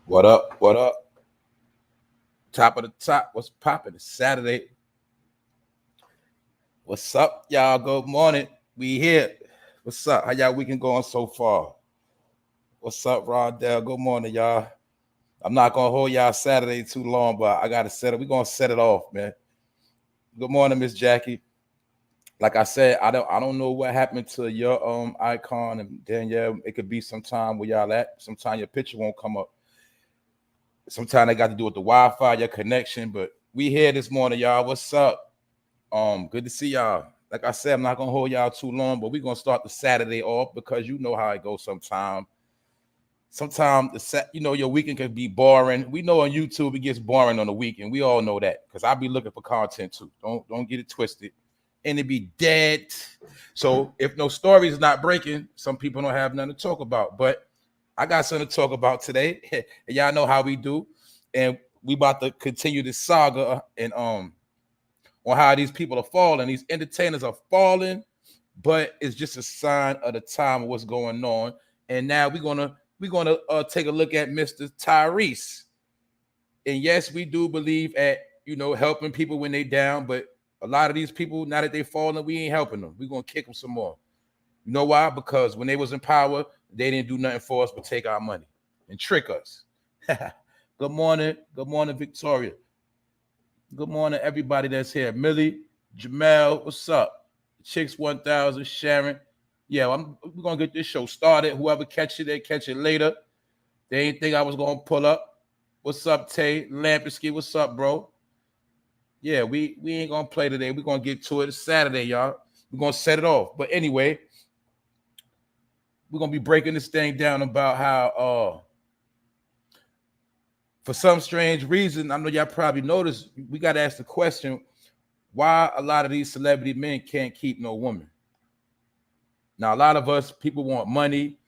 What up? What up? Top of the top. What's popping? It's Saturday. What's up, y'all? Good morning. We here. What's up? How y'all weekend going so far? What's up, Rondell? Good morning, y'all. I'm not gonna hold y'all Saturday too long, but I gotta set it. We're gonna set it off, man. Good morning, Miss Jackie. Like I said, I don't know what happened to your icon, and Danielle. It could be sometime where y'all at. Sometime your picture won't come up. Sometimes they got to do with the Wi-Fi, your connection, but we here this morning, y'all. What's up? Good to see y'all. Like I said, I'm not gonna hold y'all too long, but we're gonna start the Saturday off because you know how it goes sometimes. Sometimes your weekend can be boring. We know on YouTube it gets boring on the weekend. We all know that because I'll be looking for content too. Don't get it twisted. And it be dead. So if no story is not breaking, some people don't have nothing to talk about. But I got something to talk about today. And y'all know how we do. And we about to continue this saga and on how these people are falling. These entertainers are falling, but it's just a sign of the time of what's going on. And now we're gonna take a look at Mr. Tyrese. And yes, we do believe at helping people when they down, but a lot of these people, now that they falling, we ain't helping them. We're gonna kick them some more. You know why? Because when they was in power, they didn't do nothing for us but take our money and trick us. Good morning, Victoria. Good morning, everybody that's here. Millie, Jamel, what's up? Chicks 1000, Sharon. Yeah, we're gonna get this show started. Whoever catch it, they catch it later. They ain't think I was gonna pull up. What's up, Tay? Lampinsky, what's up, bro? Yeah, we ain't gonna play today. We're gonna get to it. It's Saturday, y'all. We're gonna set it off. But anyway, we're gonna be breaking this thing down about how for some strange reason, I know y'all probably noticed, we got to ask the question, why a lot of these celebrity men can't keep no woman. Now, a lot of us, people want money.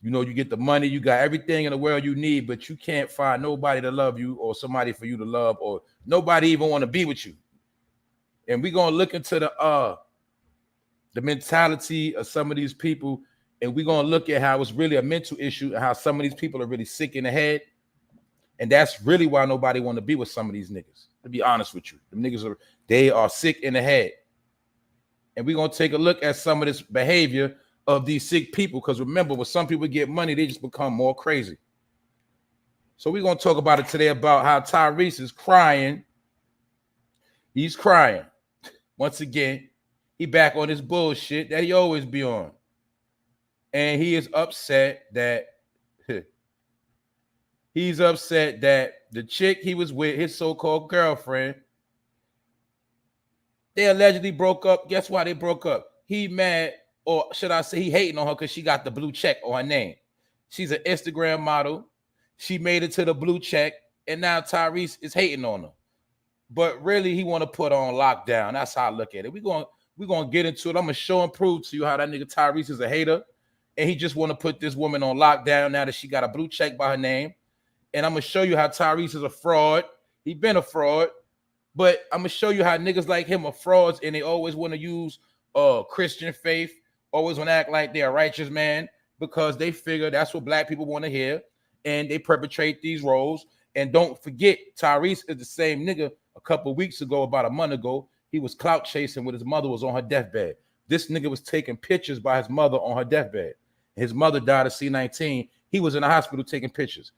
You get the money, you got everything in the world you need, but you can't find nobody to love you or somebody for you to love, or nobody even want to be with you. And we're going to look into the mentality of some of these people, and we're going to look at how it's really a mental issue and how some of these people are really sick in the head. And that's really why nobody want to be with some of these niggas. To be honest with you, the niggas they are sick in the head. And we're gonna take a look at some of this behavior of these sick people. Because remember, when some people get money, they just become more crazy. So we're gonna talk about it today about how Tyrese is crying. He's crying. Once again, he back on his bullshit that he always be on. And he is upset that the chick he was with, his so-called girlfriend, they allegedly broke up. Guess why they broke up? He mad, or should I say he hating on her because she got the blue check on her name. She's an Instagram model. She made it to the blue check, and now Tyrese is hating on her. But really, he want to put her on lockdown. That's how I look at it. We're gonna get into it. I'm gonna show and prove to you how that nigga Tyrese is a hater, and he just want to put this woman on lockdown now that she got a blue check by her name. And I'm going to show you how Tyrese is a fraud. He been a fraud. But I'm going to show you how niggas like him are frauds, and they always want to use Christian faith, always want to act like they're a righteous man because they figure that's what black people want to hear, and they perpetrate these roles. And don't forget, Tyrese is the same nigga a couple of weeks ago, about a month ago, he was clout chasing when his mother was on her deathbed. This nigga was taking pictures by his mother on her deathbed. His mother died of C-19. He was in the hospital taking pictures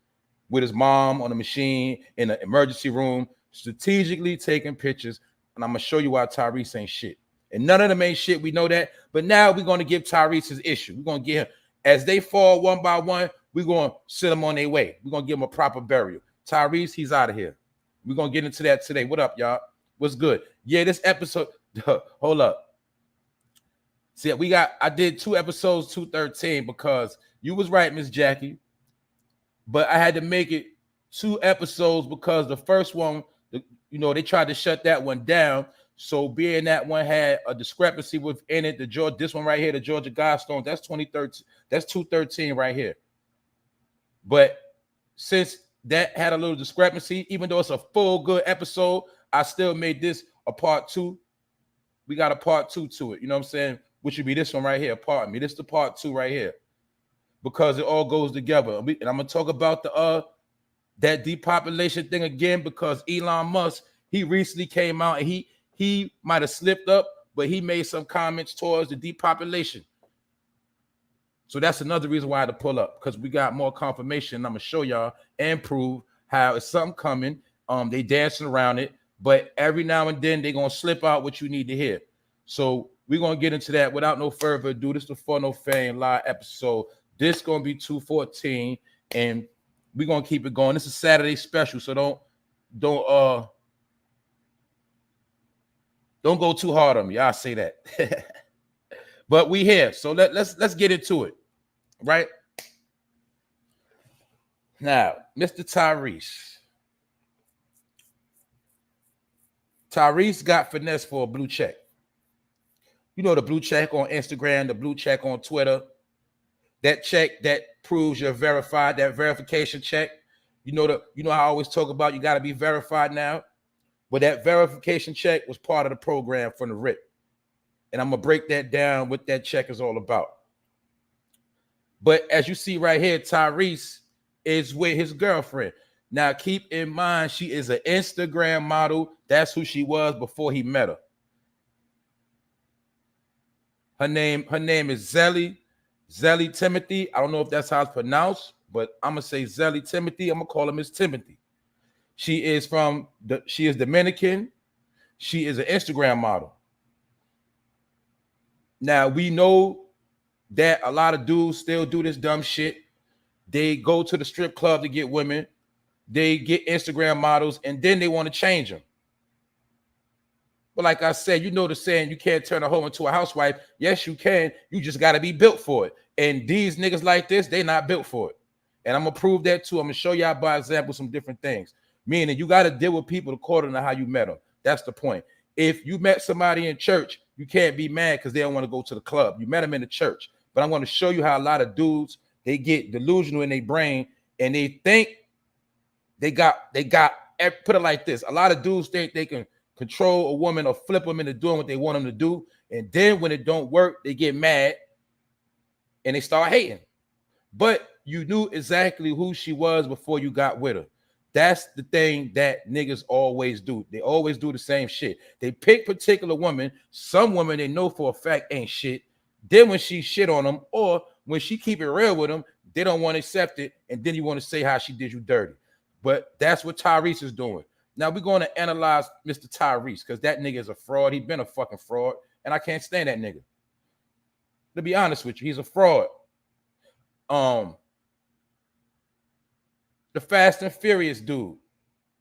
with his mom on the machine in the emergency room, strategically taking pictures. And I'm going to show you why Tyrese ain't shit. And none of them ain't shit. We know that. But now we're going to give Tyrese his issue. We're going to get him. As they fall one by one, we're going to send them on their way. We're going to give them a proper burial. Tyrese, he's out of here. We're going to get into that today. What up, y'all? What's good? Yeah, this episode, hold up. See, I did 2 episodes, 213, because you was right, Miss Jackie. But I had to make it 2 episodes because the first one, they tried to shut that one down. So being that one had a discrepancy within it, this one right here, the Georgia Guidestones, that's 2013. That's 213 right here. But since that had a little discrepancy, even though it's a full good episode, I still made this a part 2. We got a part 2 to it. You know what I'm saying? Which would be this one right here. Pardon me. This is the part 2 right here. Because it all goes together. And I'm going to talk about that depopulation thing again, because Elon Musk, he recently came out and he might have slipped up, but he made some comments towards the depopulation. So that's another reason why I had to pull up, because we got more confirmation. I'm gonna show y'all and prove how it's something coming. They dancing around it, but every now and then they're gonna slip out what you need to hear. So we're gonna get into that without no further ado. This is the For No Fame live episode. This gonna be 214, and we're gonna keep it going. This is Saturday special, so don't go too hard on me. I'll say that. But we here, so let's get into it. Right now, Mr. Tyrese got finessed for a blue check. You know, the blue check on Instagram, the blue check on Twitter, that check that proves you're verified, that verification check. You know how I always talk about you got to be verified now. But that verification check was part of the program from the RIP. And I'm gonna break that down, what that check is all about. But as you see right here, Tyrese is with his girlfriend. Now, keep in mind, she is an Instagram model. That's who she was before he met her. Her name is Zelly Timothy. I don't know if that's how it's pronounced, but I'm gonna say Zelly Timothy. I'm gonna call him Miss Timothy. She is Dominican. She is an Instagram model. Now we know that a lot of dudes still do this dumb shit. They go to the strip club to get women. They get Instagram models, and then they want to change them. But like I said, you know the saying, you can't turn a hoe into a housewife. Yes, you can. You just got to be built for it. And these niggas like this, they not built for it. And I'm going to prove that too. I'm going to show y'all by example some different things. Meaning you got to deal with people according to how you met them. That's the point. If you met somebody in church, you can't be mad because they don't want to go to the club. You met them in the church. But I'm going to show you how a lot of dudes, they get delusional in their brain and they think they got, put it like this. A lot of dudes think they can control a woman or flip them into doing what they want them to do. And then when it don't work, they get mad and they start hating. But you knew exactly who she was before you got with her. That's the thing that niggas always do. They always do the same shit. They pick particular women. Some women they know for a fact ain't shit. Then when she shit on them, or when she keep it real with them, they don't want to accept it. And then you want to say how she did you dirty. But that's what Tyrese is doing. Now we're going to analyze Mr. Tyrese because that nigga is a fraud. He's been a fucking fraud. And I can't stand that nigga. To be honest with you, he's a fraud. The Fast and Furious dude,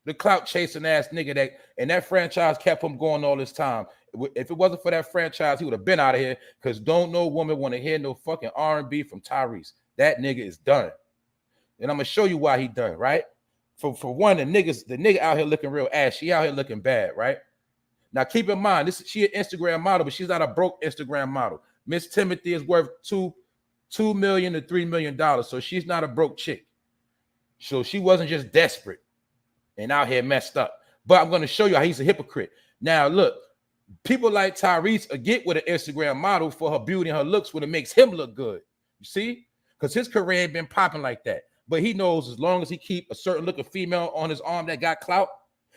the clout chasing ass nigga that franchise kept him going all this time. If it wasn't for that franchise, he would have been out of here because don't no woman want to hear no fucking R&B from Tyrese. That nigga is done. And I'm going to show you why he done, right? For one, the nigga out here looking real ass. She out here looking bad, right? Now keep in mind, she an Instagram model, but she's not a broke Instagram model. Miss Timothy is worth $2 million to $3 million. So she's not a broke chick. So she wasn't just desperate and out here messed up. But I'm going to show you how he's a hypocrite. Now, look, people like Tyrese get with an Instagram model for her beauty and her looks when it makes him look good. You see? Because his career ain't been popping like that. But he knows as long as he keep a certain looking female on his arm that got clout,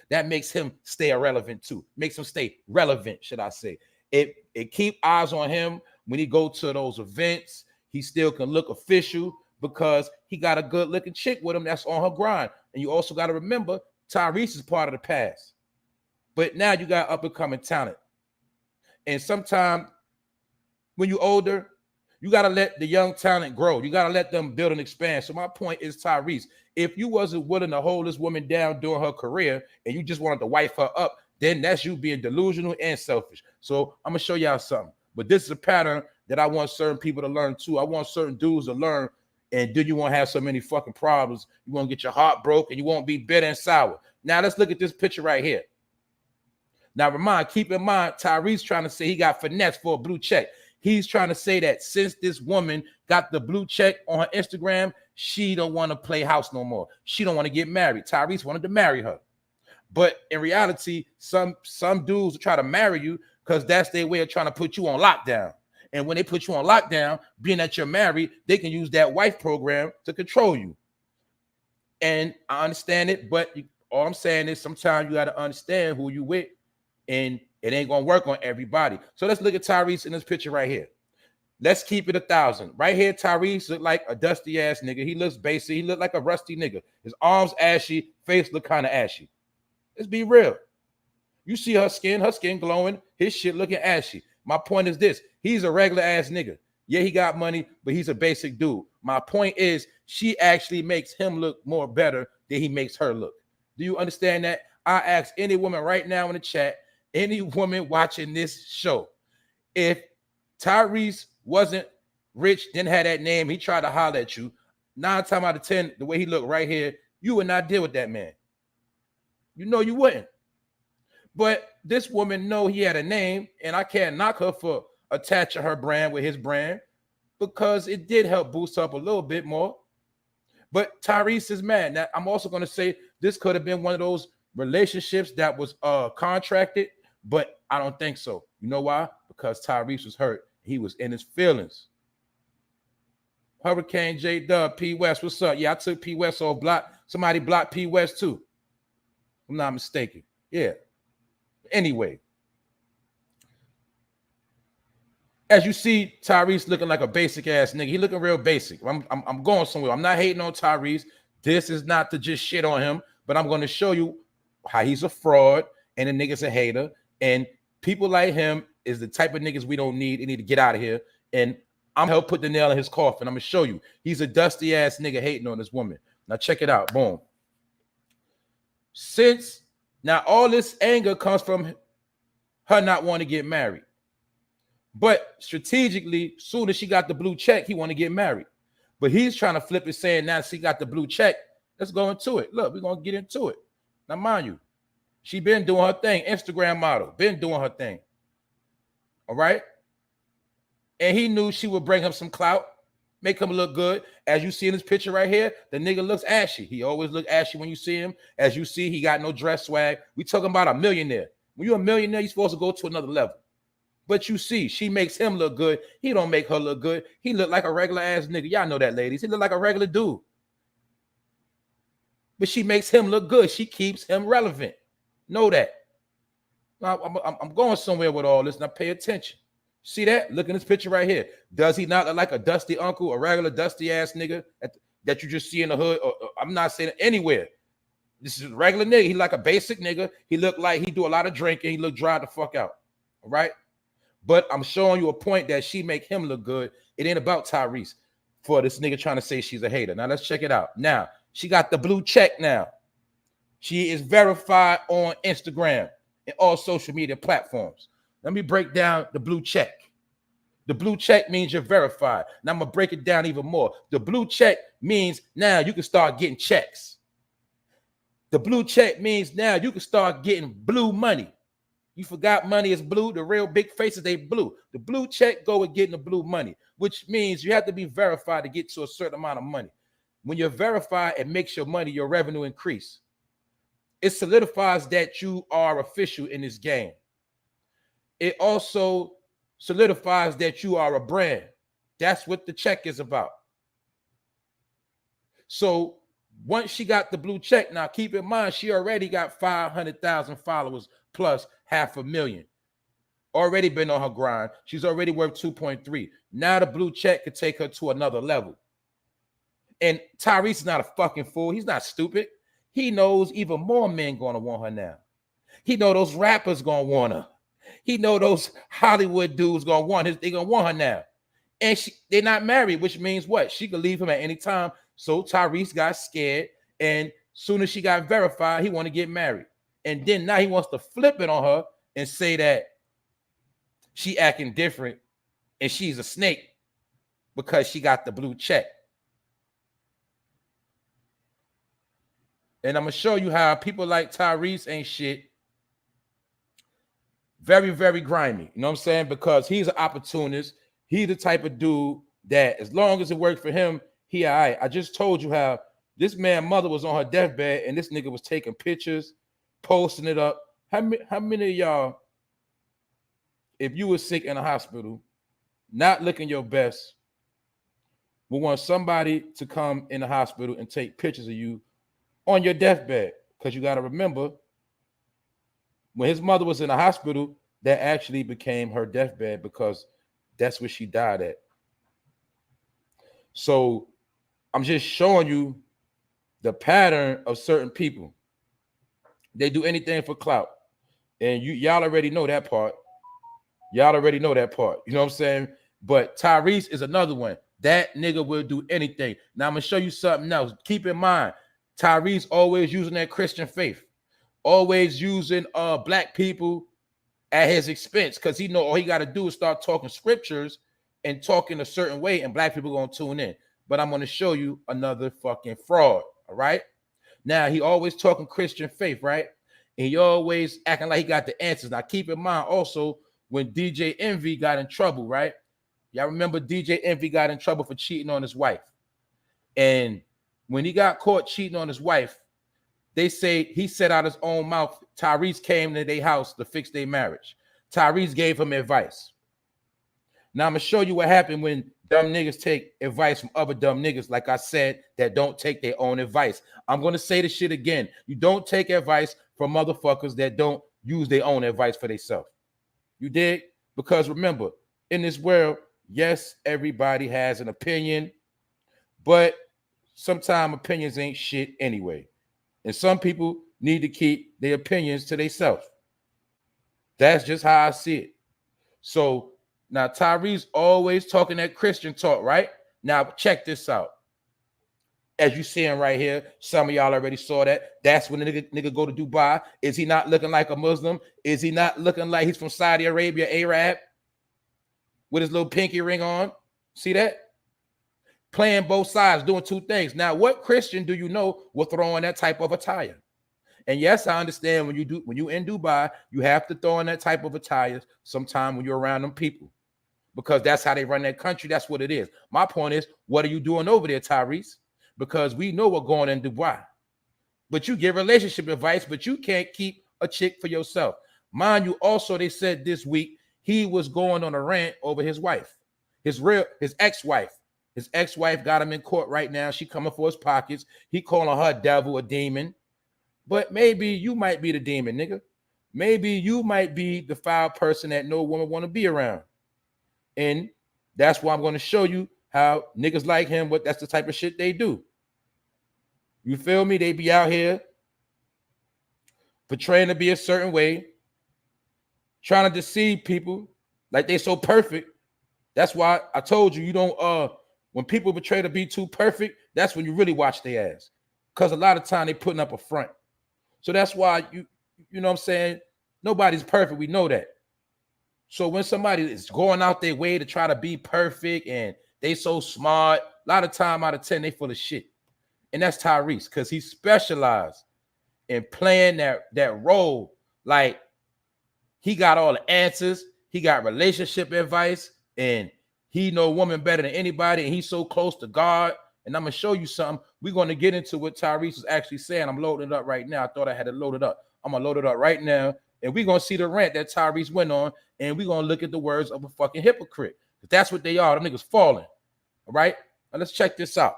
that makes him stay irrelevant too. Makes him stay relevant, should I say. It keep eyes on him when he go to those events. He still can look official because he got a good looking chick with him that's on her grind. And you also got to remember, Tyrese is part of the past. But now you got up and coming talent. And sometimes when you're older, you got to let the young talent grow. You got to let them build and expand. So my point is, Tyrese, if you wasn't willing to hold this woman down during her career and you just wanted to wife her up, then that's you being delusional and selfish. So I'm going to show y'all something. But this is a pattern that I want certain people to learn too. I want certain dudes to learn. And then you won't have so many fucking problems. You won't get your heart broke and you won't be bitter and sour. Now let's look at this picture right here. Now keep in mind, Tyrese trying to say he got finessed for a blue check. He's trying to say that since this woman got the blue check on her Instagram, she don't want to play house no more. She don't want to get married. Tyrese wanted to marry her. But in reality, some dudes try to marry you because that's their way of trying to put you on lockdown. And when they put you on lockdown, being that you're married, they can use that wife program to control you. And I understand it, but all I'm saying is sometimes you got to understand who you with, and it ain't gonna work on everybody. So let's look at Tyrese in this picture right here. Let's keep it 1,000. Right here, Tyrese look like a dusty ass nigga. He looks basic. He look like a rusty nigga. His arms ashy, face look kind of ashy. Let's be real. You see her skin glowing, his shit looking ashy. My point is this: he's a regular ass nigga. Yeah, he got money, but he's a basic dude. My point is, she actually makes him look more better than he makes her look. Do you understand that? I ask any woman right now in the chat, any woman watching this show, if Tyrese wasn't rich, didn't have that name, he tried to holler at you, 9 times out of 10, the way he looked right here, you would not deal with that man. You know you wouldn't. But this woman know he had a name, and I can't knock her for attaching her brand with his brand, because it did help boost up a little bit more. But Tyrese is mad. Now, I'm also going to say this could have been one of those relationships that was contracted, but I don't think so. You know why? Because Tyrese was hurt. He was in his feelings. Hurricane J Dub, P West, what's up? Yeah, I took P West off block. Somebody blocked P West too. I'm not mistaken. Yeah. Anyway, as you see, Tyrese looking like a basic ass nigga. He looking real basic. I'm going somewhere. I'm not hating on Tyrese. This is not to just shit on him, but I'm going to show you how he's a fraud and the nigga's a hater. And people like him is the type of niggas we don't need. They need to get out of here. And I'm gonna help put the nail in his coffin. I'm gonna show you. He's a dusty ass nigga hating on this woman. Now check it out. Boom. Since now all this anger comes from her not wanting to get married. But strategically, soon as she got the blue check, he want to get married. But he's trying to flip it, saying now she got the blue check. Let's go into it. Look, we're gonna get into it. Now, mind you, she been doing her thing, Instagram model, been doing her thing. All right. And he knew she would bring him some clout, make him look good. As you see in this picture right here, the nigga looks ashy. He always look ashy when you see him. As you see, he got no dress swag. We talking about a millionaire. When you're a millionaire, you're supposed to go to another level. But you see, she makes him look good. He don't make her look good. He look like a regular ass nigga. Y'all know that, ladies. He look like a regular dude. But she makes him look good. She keeps him relevant. Know that. Now, I'm going somewhere with all this. Now pay attention. See that? Look at this picture right here. Does he not look like a dusty uncle, a regular dusty ass nigga that you just see in the hood? Or I'm not saying anywhere. This is a regular nigga. He like a basic nigga. He look like he do a lot of drinking. He look dry the fuck out. All right? But I'm showing you a point that she make him look good. It ain't about Tyrese for this nigga trying to say she's a hater. Now let's check it out. Now, she got the blue check now. She is verified on Instagram and all social media platforms. Let me break down the blue check. The blue check means you're verified. Now I'm going to break it down even more. The blue check means now you can start getting checks. The blue check means now you can start getting blue money. You forgot money is blue. The real big faces, they blue. The blue check go with getting the blue money, which means you have to be verified to get to a certain amount of money. When you're verified, it makes your money, your revenue increase. It solidifies that you are official in this game. It also solidifies that you are a brand. That's what the check is about. So once she got the blue check, now keep in mind, she already got 500,000 followers plus 500,000. Already been on her grind. She's already worth 2.3. Now the blue check could take her to another level. And Tyrese is not a fucking fool. He's not stupid. He knows even more men going to want her now. He know those rappers going to want her. He know those Hollywood dudes going to want her. They going to want her now. And they're not married, which means what? She could leave him at any time. So Tyrese got scared. And soon as she got verified, he want to get married. And then now he wants to flip it on her and say that she acting different and she's a snake because she got the blue check. And I'm going to show you how people like Tyrese ain't shit. Very, very grimy. You know what I'm saying? Because he's an opportunist. He's the type of dude that as long as it worked for him, he all right. I just told you how this man's mother was on her deathbed and this nigga was taking pictures, posting it up. How many of y'all, if you were sick in a hospital, not looking your best, would want somebody to come in the hospital and take pictures of you on your deathbed, because you got to remember, when his mother was in the hospital, that actually became her deathbed because that's where she died at. So I'm just showing you the pattern of certain people. They do anything for clout. And y'all already know that part. Y'all already know that part. You know what I'm saying? But Tyrese is another one. That nigga will do anything. Now I'm going to show you something else. Keep in mind, Tyrese always using that Christian faith. Always using black people at his expense, because he know all he got to do is start talking scriptures and talking a certain way, and black people going to tune in. But I'm going to show you another fucking fraud, all right? Now, he always talking Christian faith, right? And he always acting like he got the answers. Now, keep in mind also, when DJ Envy got in trouble, right? Y'all remember DJ Envy got in trouble for cheating on his wife. And when he got caught cheating on his wife, they say he said out his own mouth, Tyrese came to their house to fix their marriage. Tyrese gave him advice. Now, I'm going to show you what happened when dumb niggas take advice from other dumb niggas, like I said, that don't take their own advice. I'm going to say this shit again. You don't take advice from motherfuckers that don't use their own advice for themselves. You dig? Because remember, in this world, yes, everybody has an opinion, but sometimes opinions ain't shit anyway. And some people need to keep their opinions to themselves. That's just how I see it. So now Tyrese always talking that Christian talk, right? Now check this out. As you seeing right here, some of y'all already saw that. That's when the nigga go to Dubai. Is he not looking like a Muslim? Is he not looking like he's from Saudi Arabia, Arab? With his little pinky ring on. See that? Playing both sides, doing two things. Now, what Christian do you know will throw on that type of attire? And yes, I understand when you in Dubai, you have to throw in that type of attire sometime when you're around them people, because that's how they run that country. That's what it is. My point is, what are you doing over there, Tyrese? Because we know what's going on in Dubai. But you give relationship advice, but you can't keep a chick for yourself. Mind you, also, they said this week he was going on a rant over his wife, his ex-wife. His ex-wife got him in court right now. She coming for his pockets. He calling her a devil, a demon. But maybe you might be the demon, nigga. Maybe you might be the foul person that no woman want to be around. And that's why I'm going to show you how niggas like him, that's the type of shit they do. You feel me? They be out here portraying to be a certain way, trying to deceive people like they so perfect. That's why I told you, you don't, when people portray to be too perfect, that's when you really watch their ass. Because a lot of time they putting up a front. So that's why you know what I'm saying? Nobody's perfect. We know that. So when somebody is going out their way to try to be perfect and they so smart, a lot of time out of 10, they full of shit. And that's Tyrese, because he specialized in playing that role. Like, he got all the answers. He got relationship advice, and he know woman better than anybody, and he's so close to God. And I'm going to show you something. We're going to get into what Tyrese is actually saying. I'm loading it up right now. I thought I had to load it up. I'm going to load it up right now, and we're going to see the rant that Tyrese went on, and we're going to look at the words of a fucking hypocrite. That's what they are. Them niggas falling. All right? Now let's check this out.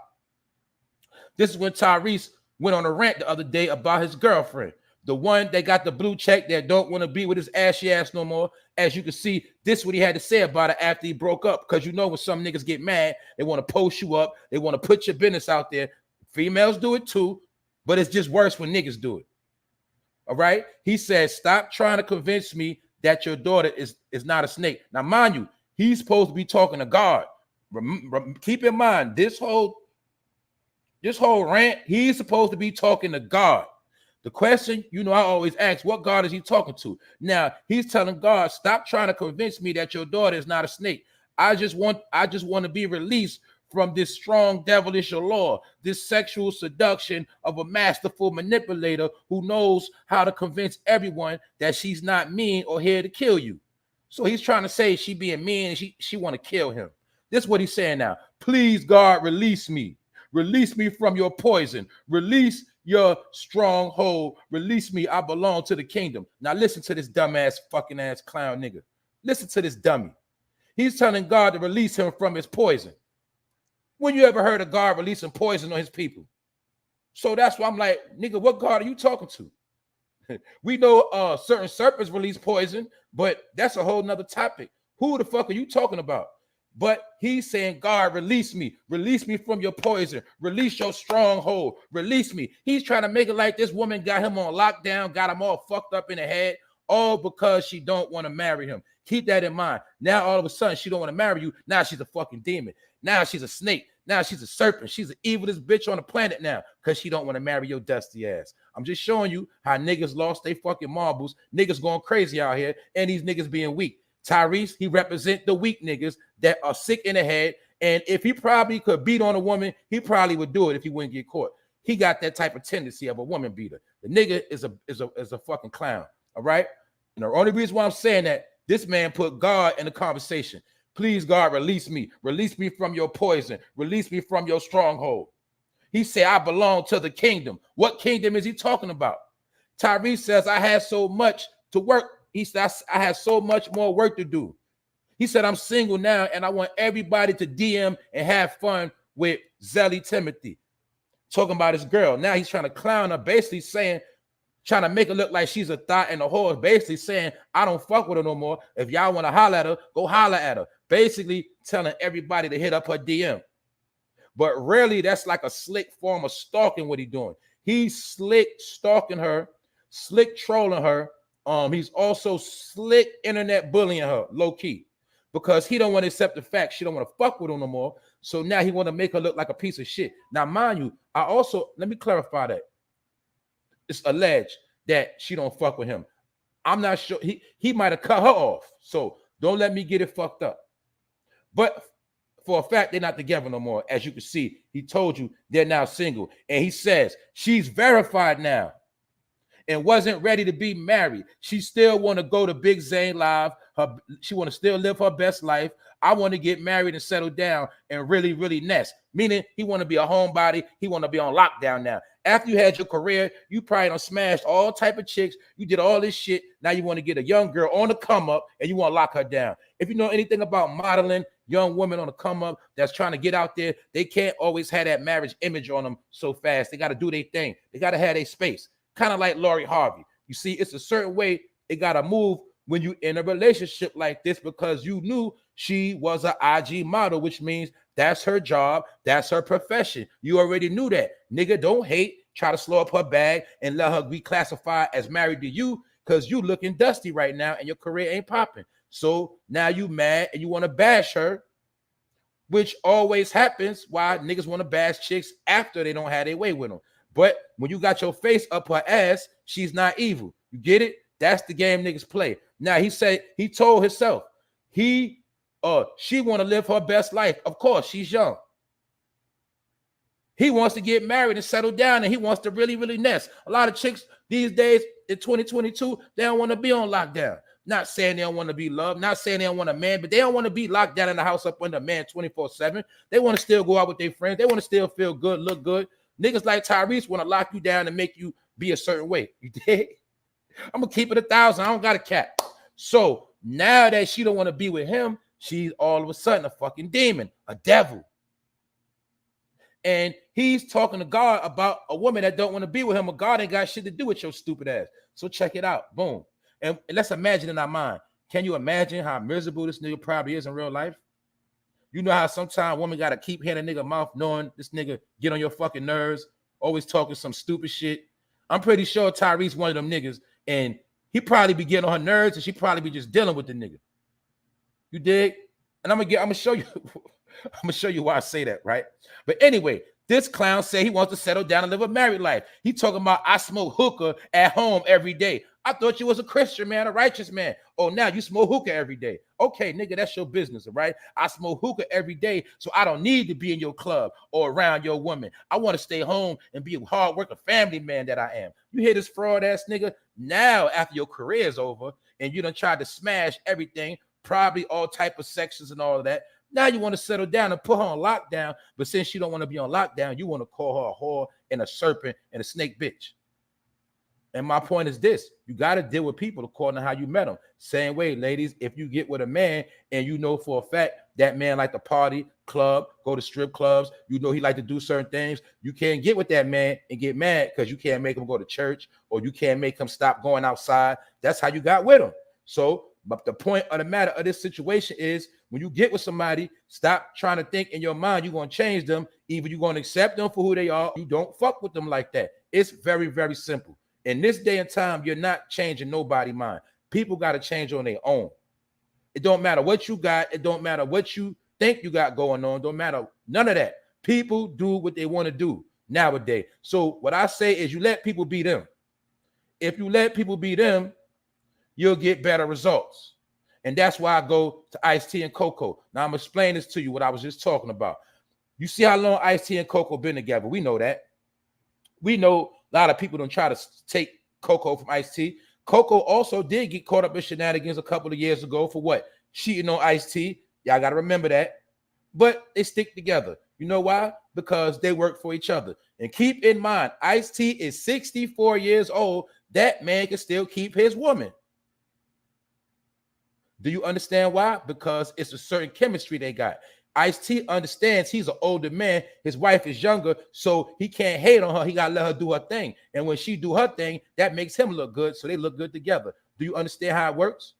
This is when Tyrese went on a rant the other day about his girlfriend. The one that got the blue check that don't want to be with his ashy ass no more. As you can see, this is what he had to say about it after he broke up. Because you know when some niggas get mad, they want to post you up. They want to put your business out there. Females do it too, but it's just worse when niggas do it. All right? He said, stop trying to convince me that your daughter is not a snake. Now, mind you, he's supposed to be talking to God. Keep in mind, this whole rant, he's supposed to be talking to God. The question, you know, I always ask, what God is he talking to? Now, he's telling God, stop trying to convince me that your daughter is not a snake. I just want to be released from this strong devilish allure, this sexual seduction of a masterful manipulator who knows how to convince everyone that she's not mean or here to kill you. So he's trying to say she being mean and she want to kill him. This is what he's saying now. Please, God, release me. Release me from your poison. Release your stronghold. Release me. I belong to the kingdom. Now listen to this dumbass fucking ass clown nigga. Listen to this dummy. He's telling God to release him from his poison. When you ever heard of God releasing poison on his people? So that's why I'm like, nigga, what God are you talking to? We know certain serpents release poison, but that's a whole nother topic. Who the fuck are you talking about? But he's saying, God, release me from your poison, release your stronghold, release me. He's trying to make it like this woman got him on lockdown, got him all fucked up in the head, all because she don't want to marry him. Keep that in mind. Now all of a sudden she don't want to marry you. Now she's a fucking demon. Now she's a snake. Now she's a serpent. She's the evilest bitch on the planet now because she don't want to marry your dusty ass. I'm just showing you how niggas lost their fucking marbles. Niggas going crazy out here and these niggas being weak. Tyrese, he represent the weak niggas that are sick in the head. And if he probably could beat on a woman, he probably would do it if he wouldn't get caught. He got that type of tendency of a woman beater. The nigga is a fucking clown. All right. And the only reason why I'm saying that, this man put God in the conversation. Please, God, release me from your poison, release me from your stronghold. He said, I belong to the kingdom. What kingdom is he talking about? Tyrese says, I had so much to work. He said, I have so much more work to do. He said, I'm single now, and I want everybody to DM and have fun with Zelly Timothy. Talking about his girl. Now he's trying to clown her, basically saying, trying to make her look like she's a thought and a whore, basically saying, I don't fuck with her no more. If y'all want to holler at her, go holler at her. Basically telling everybody to hit up her DM. But really, that's like a slick form of stalking what he's doing. He's slick stalking her, slick trolling her. He's also slick internet bullying her, low key, because he don't want to accept the fact she don't want to fuck with him no more. So now he want to make her look like a piece of shit. Now, mind you, let me clarify that. It's alleged that she don't fuck with him. I'm not sure. He might have cut her off. So don't let me get it fucked up. But for a fact, they're not together no more. As you can see, he told you they're now single. And he says she's verified now and wasn't ready to be married. She still want to go to Big Zane Live. She want to still live her best life. I want to get married and settle down and really, really nest. Meaning he want to be a homebody. He want to be on lockdown now. After you had your career, you probably done smashed all type of chicks. You did all this shit. Now you want to get a young girl on the come up and you want to lock her down. If you know anything about modeling, young women on the come up that's trying to get out there, they can't always have that marriage image on them so fast. They got to do their thing. They got to have their space. Kind of like loriharvey. You see, it's a certain way it got to move when you in a relationship like this because you knew she was an IG model, which means that's her job. That's her profession. You already knew that. Nigga, don't hate. Try to slow up her bag and let her be classified as married to you because you looking dusty right now and your career ain't popping. So now you mad and you want to bash her, which always happens. Why niggas want to bash chicks after they don't have their way with them. But when you got your face up her ass, she's not evil. You get it? That's the game niggas play. Now he told herself she want to live her best life. Of course, she's young. He wants to get married and settle down, and he wants to really, really nest. A lot of chicks these days in 2022, they don't want to be on lockdown. Not saying they don't want to be loved, not saying they don't want a man, but they don't want to be locked down in the house up under a man 24/7. They want to still go out with their friends. They want to still feel good, look good. Niggas like Tyrese want to lock you down and make you be a certain way. You dig? I'm gonna keep it 1,000. I don't got a cap. So now that she don't want to be with him, she's all of a sudden a fucking demon, a devil. And he's talking to God about a woman that don't want to be with him, but God ain't got shit to do with your stupid ass. So check it out. Boom. And let's imagine in our mind. Can you imagine how miserable this nigga probably is in real life? You know how sometimes women got to keep hearing a nigga mouth knowing this nigga get on your fucking nerves, always talking some stupid shit. I'm pretty sure Tyrese one of them niggas, and he probably be getting on her nerves, and she probably be just dealing with the nigga. You dig? And I'm gonna show you. I'm gonna show you why I say that, right? But anyway, this clown said he wants to settle down and live a married life. He talking about I smoke hookah at home every day. I thought you was a Christian man, a righteous man. Oh, now you smoke hookah every day. Okay, nigga, that's your business, all right? I smoke hookah every day, so I don't need to be in your club or around your woman. I want to stay home and be a hard-working family man that I am. You hear this fraud-ass nigga? Now, after your career is over and you done tried to smash everything, probably all type of sections and all of that, now you want to settle down and put her on lockdown, but since she don't want to be on lockdown, you want to call her a whore and a serpent and a snake bitch. And my point is this: you got to deal with people according to how you met them. Same way, ladies, if you get with a man and you know for a fact that man like to party, club, go to strip clubs. You know he like to do certain things. You can't get with that man and get mad because you can't make him go to church or you can't make him stop going outside. That's how you got with him. So, but the point of the matter of this situation is when you get with somebody, stop trying to think in your mind you're going to change them. Either you're going to accept them for who they are. You don't fuck with them like that. It's very, very simple. In this day and time, you're not changing nobody's mind. People got to change on their own. It don't matter what you got. It don't matter what you think you got going on. Don't matter none of that. People do what they want to do nowadays. So what I say is you let people be them. If you let people be them, you'll get better results. And that's why I go to Ice-T and Coco. Now I'm going to explain this to you, what I was just talking about. You see how long Ice-T and Coco been together. We know that. We know a lot of people don't try to take Coco from Ice-T. Coco also did get caught up in shenanigans a couple of years ago for what? Cheating on Ice-T. Y'all got to remember that. But they stick together. You know why? Because they work for each other. And keep in mind, Ice-T is 64 years old. That man can still keep his woman. Do you understand why? Because it's a certain chemistry they got. Ice-T understands he's an older man. His wife is younger, so he can't hate on her. He got to let her do her thing. And when she do her thing, that makes him look good, so they look good together. Do you understand how it works?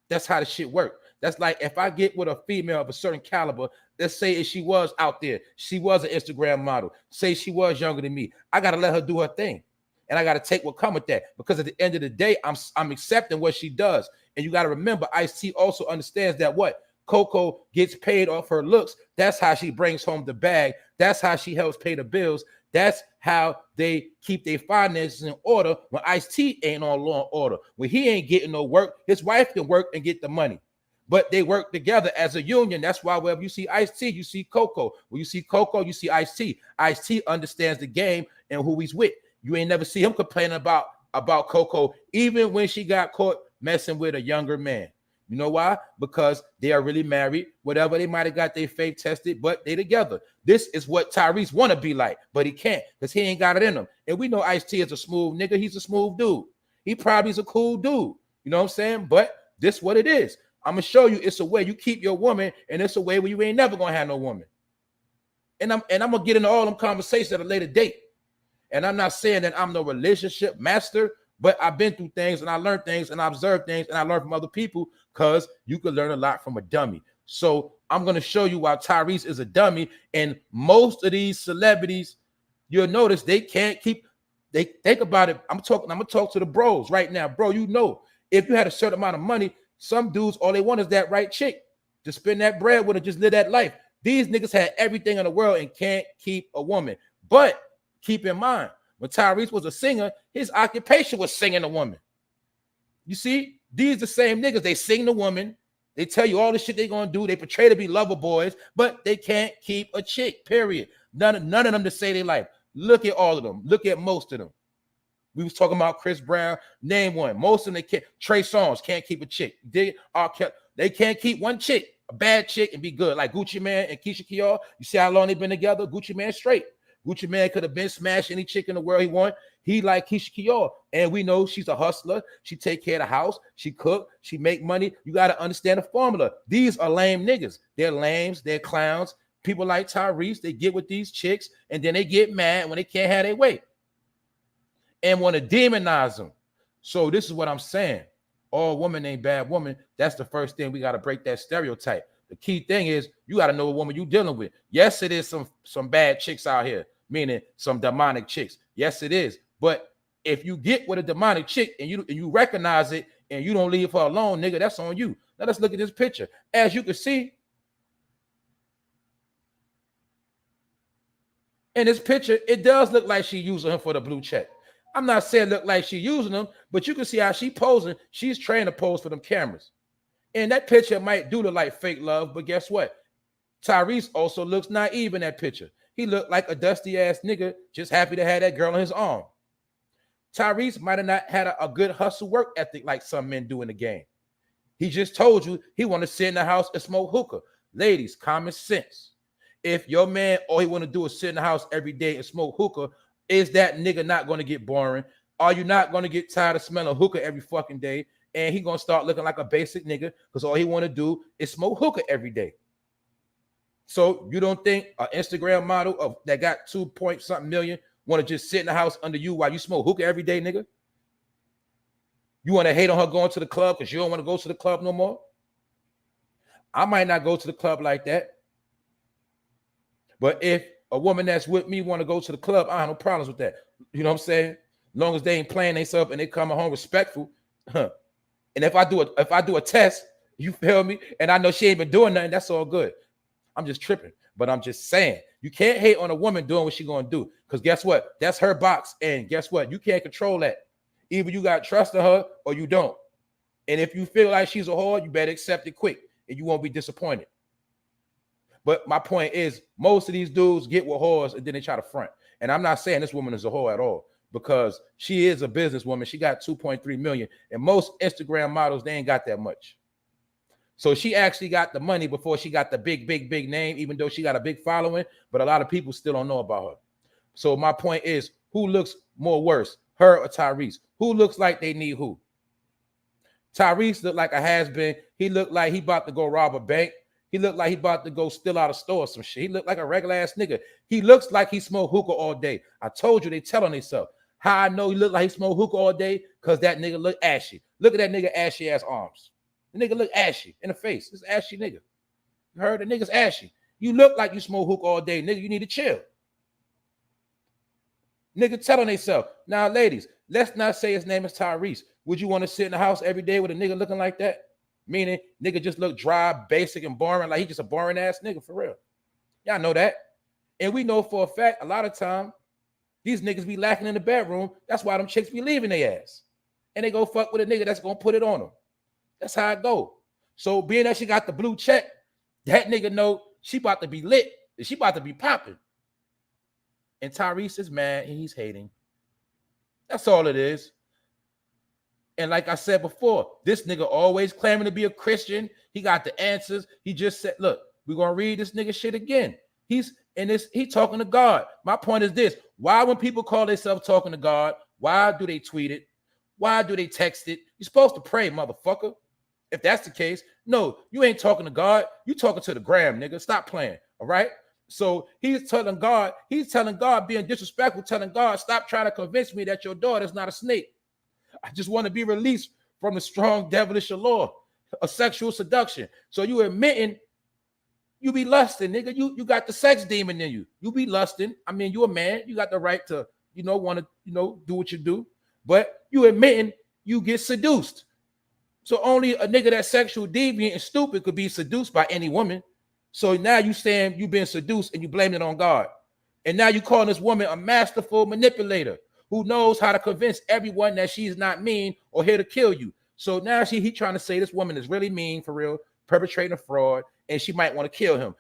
That's how the shit works. That's like if I get with a female of a certain caliber, let's say if she was out there, she was an Instagram model, say she was younger than me, I got to let her do her thing. And I got to take what come with that, because at the end of the day, I'm accepting what she does. And you got to remember, Ice-T also understands that what? Coco gets paid off her looks. That's how she brings home the bag. That's how she helps pay the bills. That's how they keep their finances in order when Ice-T ain't on law and order. When he ain't getting no work, his wife can work and get the money. But they work together as a union. That's why wherever you see Ice-T, you see Coco. When you see Coco, you see Ice-T. Ice-T understands the game and who he's with. You ain't never see him complaining about Coco, even when she got caught messing with a younger man. You know why? Because they are really married. Whatever, they might have got their faith tested, but they together. This is what Tyrese want to be like, but he can't because he ain't got it in him. And we know Ice-T is a smooth nigga. He's a smooth dude. He probably is a cool dude. You know what I'm saying? But this is what it is. I'm going to show you it's a way you keep your woman, and it's a way where you ain't never going to have no woman. And I'm going to get into all them conversations at a later date. And I'm not saying that I'm no relationship master, but I've been through things and I learned things and I observed things and I learned from other people, because you can learn a lot from a dummy. So I'm going to show you why Tyrese is a dummy. And most of these celebrities, you'll notice they can't keep, they think about it. I'm going to talk to the bros right now. Bro, you know, if you had a certain amount of money, some dudes, all they want is that right chick to spend that bread with and just live that life. These niggas had everything in the world and can't keep a woman. But keep in mind, when Tyrese was a singer, his occupation was singing a woman. You see, these the same niggas. They sing the woman. They tell you all the shit they're going to do. They portray to be lover boys, but they can't keep a chick, period. None of them to say their life. Look at all of them. Look at most of them. We was talking about Chris Brown. Name one. Most of them, they can't. Trey Songz can't keep a chick. They can't keep one chick, a bad chick, and be good. Like Gucci Mane and Keisha Cole. You see how long they've been together? Gucci Mane straight. Gucci Mane could have been smashed any chick in the world he want. He like Keisha Cole. And we know she's a hustler. She take care of the house. She cook. She make money. You got to understand the formula. These are lame niggas. They're lames. They're clowns. People like Tyrese, they get with these chicks, and then they get mad when they can't have their way and want to demonize them. So this is what I'm saying. All women ain't bad woman. That's the first thing. We got to break that stereotype. The key thing is you got to know what woman you dealing with. Yes, it is some bad chicks out here, meaning some demonic chicks. Yes, it is. But if you get with a demonic chick and you recognize it and you don't leave her alone, nigga, that's on you. Now let's look at this picture. As you can see, in this picture, it does look like she using him for the blue check. I'm not saying look like she using them, but you can see how she posing. She's trained to pose for them cameras. And that picture might do look like fake love, but guess what? Tyrese also looks naive in that picture. He looked like a dusty ass nigga, just happy to have that girl on his arm. Tyrese might have not had a good hustle work ethic like some men do in the game. He just told you he want to sit in the house and smoke hookah. Ladies, common sense. If your man all he want to do is sit in the house every day and smoke hookah, is that nigga not going to get boring? Are you not going to get tired of smelling hookah every fucking day? And he going to start looking like a basic nigga because all he want to do is smoke hookah every day. So you don't think an Instagram model that got 2 point something million want to just sit in the house under you while you smoke hookah every day, nigga? You want to hate on her going to the club because you don't want to go to the club no more? I might not go to the club like that. But if a woman that's with me want to go to the club, I have no problems with that. You know what I'm saying? As long as they ain't playing themselves and they come home respectful. And if I do a test, you feel me? And I know she ain't been doing nothing, that's all good. I'm just tripping. But I'm just saying, you can't hate on a woman doing what she gonna do. Because guess what? That's her box. And guess what? You can't control that. Either you got trust in her or you don't. And if you feel like she's a whore, you better accept it quick and you won't be disappointed. But my point is, most of these dudes get with whores and then they try to front. And I'm not saying this woman is a whore at all, because she is a businesswoman. She got 2.3 million. And most Instagram models, they ain't got that much. So she actually got the money before she got the big name, even though she got a big following. But a lot of people still don't know about her. So my point is, who looks more worse, her or Tyrese? Who looks like they need who? Tyrese looked like a has-been. He looked like he about to go rob a bank. He looked like he about to go steal out a store or some shit. He looked like a regular ass nigga. He looks like he smoked hookah all day. I told you, they telling themselves. How I know he looked like he smoked hookah all day? Because that nigga look ashy. Look at that nigga ashy ass arms. The nigga look ashy in the face. This ashy nigga. You heard? The nigga's ashy. You look like you smoke hookah all day, nigga. You need to chill. Nigga telling themselves. Now, ladies, let's not say his name is Tyrese. Would you want to sit in the house every day with a nigga looking like that? Meaning, nigga just look dry, basic, and boring, like he just a boring ass nigga, for real. Y'all know that. And we know for a fact, a lot of time, these niggas be lacking in the bedroom. That's why them chicks be leaving their ass. And they go fuck with a nigga that's gonna put it on them. That's how it go. So being that she got the blue check, that nigga know she about to be lit. She about to be popping. And Tyrese is mad and he's hating. That's all it is. And like I said before, this nigga always claiming to be a Christian. He got the answers. He just said, look, we're going to read this nigga shit again. He talking to God. My point is this. Why, when people call themselves talking to God, why do they tweet it? Why do they text it? You're supposed to pray, motherfucker. If that's the case, no, you ain't talking to God. You talking to the gram, nigga. Stop playing, all right? So he's telling God, being disrespectful, telling God, stop trying to convince me that your daughter's not a snake. I just want to be released from the strong devilish allure of sexual seduction. So you admitting you be lusting, nigga. You got the sex demon in you. You be lusting. I mean, you a man. You got the right to, want to, do what you do. But you admitting you get seduced. So only a nigga that's sexual deviant and stupid could be seduced by any woman. So now you saying you been seduced and you blame it on God. And now you calling this woman a masterful manipulator who knows how to convince everyone that she's not mean or here to kill you. So now he trying to say this woman is really mean, for real, perpetrating a fraud, and she might want to kill him.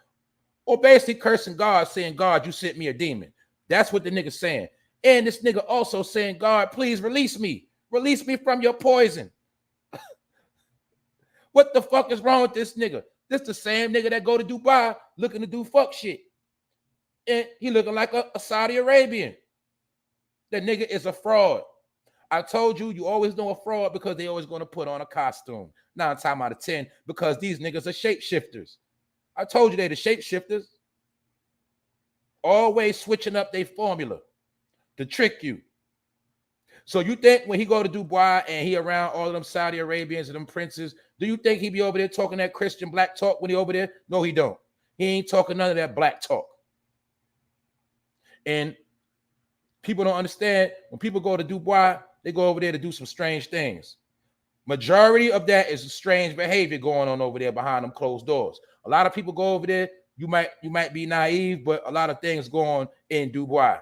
Or basically cursing God, saying, God, you sent me a demon. That's what the nigga's saying. And this nigga also saying, God, please release me. Release me from your poison. What the fuck is wrong with this nigga? This the same nigga that go to Dubai looking to do fuck shit. And he looking like a Saudi Arabian. That nigga is a fraud. I told you, you always know a fraud because they always going to put on a costume. 9 times out of 10, because these niggas are shapeshifters. I told you they the shapeshifters. Always switching up their formula to trick you. So you think when he go to Dubai and he around all of them Saudi Arabians and them princes, do you think he be over there talking that Christian black talk when he over there? No, he don't. He ain't talking none of that black talk. And people don't understand, when people go to Dubai, they go over there to do some strange things. Majority of that is strange behavior going on over there behind them closed doors. A lot of people go over there. You might be naive, but a lot of things go on in Dubai.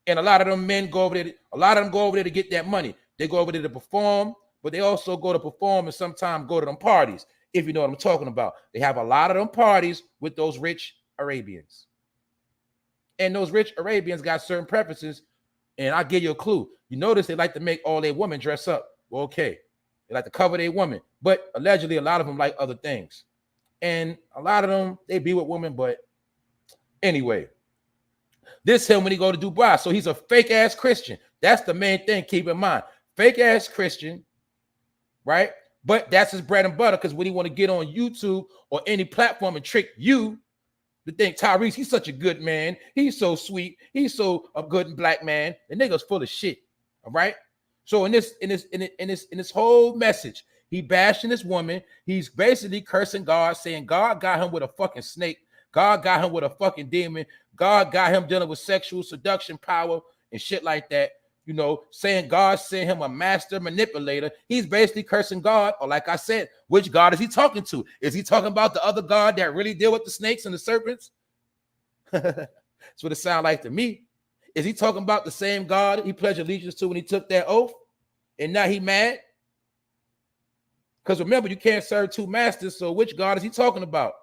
And a lot of them men go over there. A lot of them go over there to get that money. They go over there to perform, but they also go to perform and sometimes go to them parties, if you know what I'm talking about. They have a lot of them parties with those rich Arabians. And those rich Arabians got certain preferences. And I'll give you a clue. You notice they like to make all their women dress up. Well, okay. They like to cover their women. But allegedly, a lot of them like other things. And a lot of them, they be with women. But anyway, this him when he go to Dubai. So he's a fake-ass Christian. That's the main thing. Keep in mind. Fake-ass Christian, right? But that's his bread and butter, because when he want to get on YouTube or any platform and trick you to think Tyrese, he's such a good man, he's so sweet, he's so a good black man, the nigga's full of shit. All right. So in this whole message, he bashing this woman. He's basically cursing God, saying God got him with a fucking snake. God got him with a fucking demon. God got him dealing with sexual seduction power and shit like that. You know, saying God sent him a master manipulator. He's basically cursing God. Or like I said, which God is he talking to? Is he talking about the other God that really deal with the snakes and the serpents? That's what it sounds like to me. Is he talking about the same God he pledged allegiance to when he took that oath? And now he mad? Because remember, you can't serve two masters. So which God is he talking about?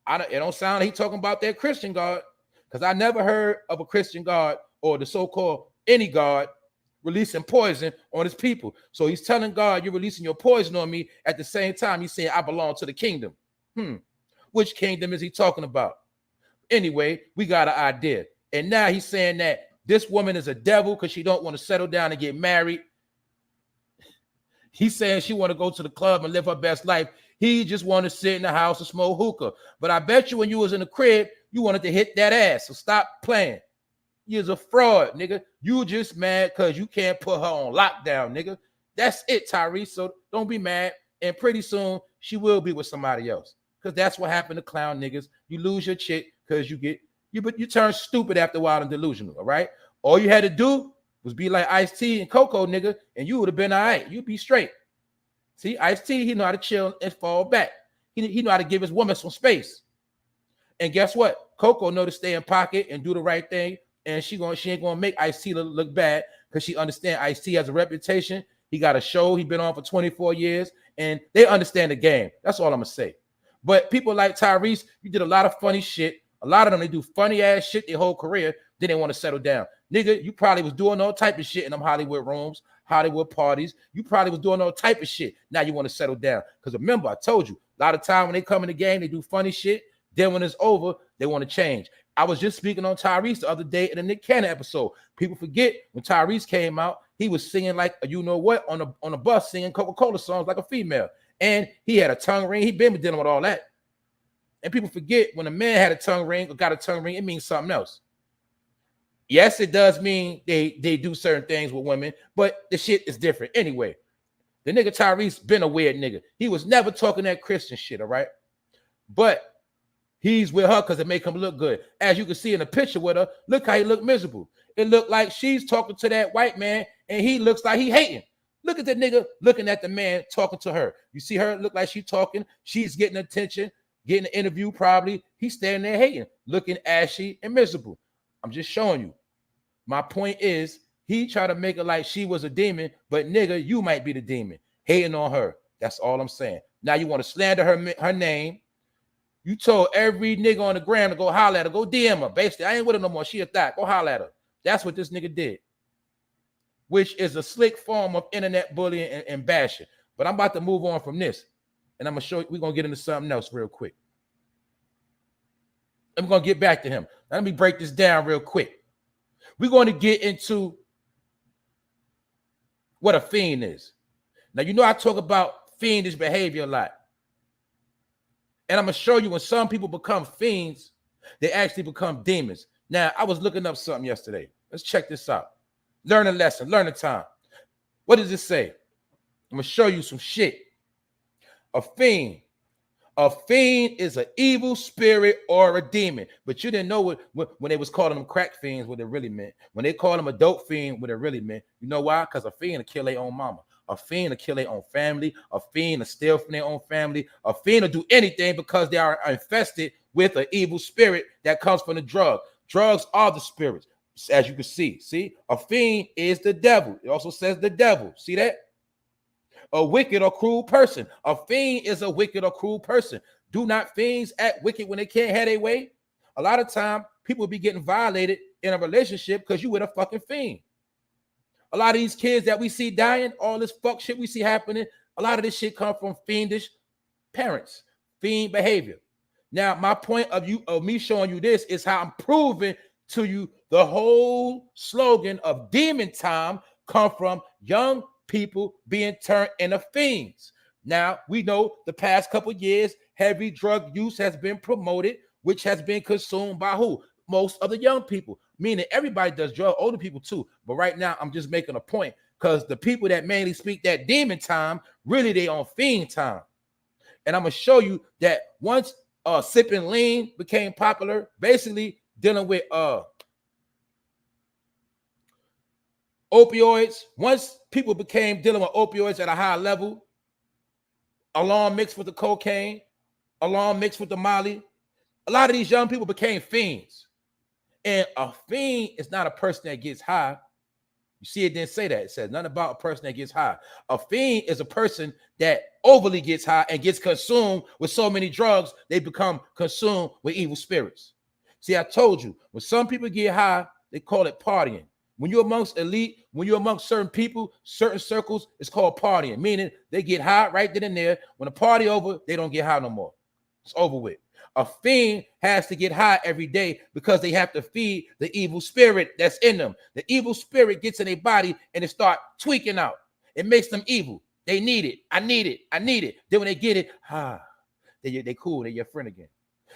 It don't sound like he talking about that Christian God. Because I never heard of a Christian God or the so-called any God releasing poison on his people. So he's telling God, you're releasing your poison on me. At the same time, he's saying, I belong to the kingdom. Which kingdom is he talking about? Anyway, we got an idea. And now he's saying that this woman is a devil because she don't want to settle down and get married. He's saying she want to go to the club and live her best life. He just want to sit in the house and smoke hookah. But I bet you when you was in the crib, you wanted to hit that ass. So stop playing. You're a fraud, nigga. You just mad because you can't put her on lockdown, nigga. That's it, Tyrese. So don't be mad. And pretty soon, she will be with somebody else. Because that's what happened to clown niggas. You lose your chick because you turn stupid after a while and delusional, all right? All you had to do was be like Ice-T and Coco, nigga, and you would have been all right. You'd be straight. See, Ice-T, he know how to chill and fall back. He know how to give his woman some space. And guess what? Coco know to stay in pocket and do the right thing. And she ain't gonna make Ice-T look bad because she understand Ice-T has a reputation. He got a show. He been on for 24 years, and they understand the game. That's all I'm gonna say. But people like Tyrese, you did a lot of funny shit. A lot of them, they do funny ass shit their whole career. Then they want to settle down. Nigga, you probably was doing all type of shit in them Hollywood rooms, Hollywood parties. You probably was doing all type of shit. Now you want to settle down. Because remember, I told you, a lot of time when they come in the game, they do funny shit. Then when it's over, they want to change. I was just speaking on Tyrese the other day in a Nick Cannon episode. People forget when Tyrese came out, he was singing like you know what on a bus, singing Coca-Cola songs like a female. And he had a tongue ring. He been dealing with all that. And people forget when a man had a tongue ring or got a tongue ring, it means something else. Yes, it does mean they do certain things with women, but the shit is different. Anyway, the nigga Tyrese been a weird nigga. He was never talking that Christian shit, all right? But he's with her because it make him look good. As you can see in the picture with her, look how he look miserable. It looked like she's talking to that white man, and he looks like he hating. Look at the nigga looking at the man talking to her. You see her look like she talking. She's getting attention, getting an interview probably. He's standing there hating, looking ashy and miserable. I'm just showing you. My point is, he tried to make it like she was a demon, but nigga, you might be the demon. Hating on her. That's all I'm saying. Now you want to slander her name. You told every nigga on the gram to go holler at her, go DM her. Basically, I ain't with her no more. She a thot. Go holler at her. That's what this nigga did, which is a slick form of internet bullying and bashing. But I'm about to move on from this, and I'm going to show you, we're going to get into something else real quick. I'm going to get back to him. Now, let me break this down real quick. We're going to get into what a fiend is. Now, you know I talk about fiendish behavior a lot. And I'm going to show you when some people become fiends, they actually become demons. Now, I was looking up something yesterday. Let's check this out. Learn a lesson. Learn a time. What does it say? I'm going to show you some shit. A fiend. A fiend is an evil spirit or a demon. But you didn't know what when they was calling them crack fiends, what it really meant. When they called them a dope fiend, what it really meant. You know why? Because a fiend will kill their own mama. A fiend will kill their own family. A fiend will steal from their own family. A fiend will do anything because they are infested with an evil spirit that comes from the drug. Drugs are the spirits, as you can see. See? A fiend is the devil. It also says the devil. See that? A wicked or cruel person. A fiend is a wicked or cruel person. Do not fiends act wicked when they can't have their way? A lot of time, people be getting violated in a relationship because you with a fucking fiend. A lot of these kids that we see dying, all this fuck shit we see happening, a lot of this shit come from fiendish parents, fiend behavior. Now, my point of me showing you this is how I'm proving to you the whole slogan of demon time come from young people being turned into fiends. Now, we know the past couple of years, heavy drug use has been promoted, which has been consumed by who? Most of the young people, meaning everybody does drugs, older people too. But right now, I'm just making a point because the people that mainly speak that demon time, really they on fiend time. And I'm going to show you that once sipping lean became popular, basically dealing with opioids, once people became dealing with opioids at a high level, along mixed with the cocaine, along mixed with the Molly, a lot of these young people became fiends. And a fiend is not a person that gets high. You see, it didn't say that. It says nothing about a person that gets high. A fiend is a person that overly gets high and gets consumed with so many drugs, they become consumed with evil spirits. See, I told you, when some people get high, they call it partying. When you're amongst elite, when you're amongst certain people, certain circles, it's called partying, meaning they get high right then and there. When the party over, they don't get high no more. It's over with. A fiend has to get high every day because they have to feed the evil spirit that's in them. The evil spirit gets in their body and it starts tweaking out. It makes them evil. They need it. I need it. I need it. Then when they get it, they cool. They're your friend again.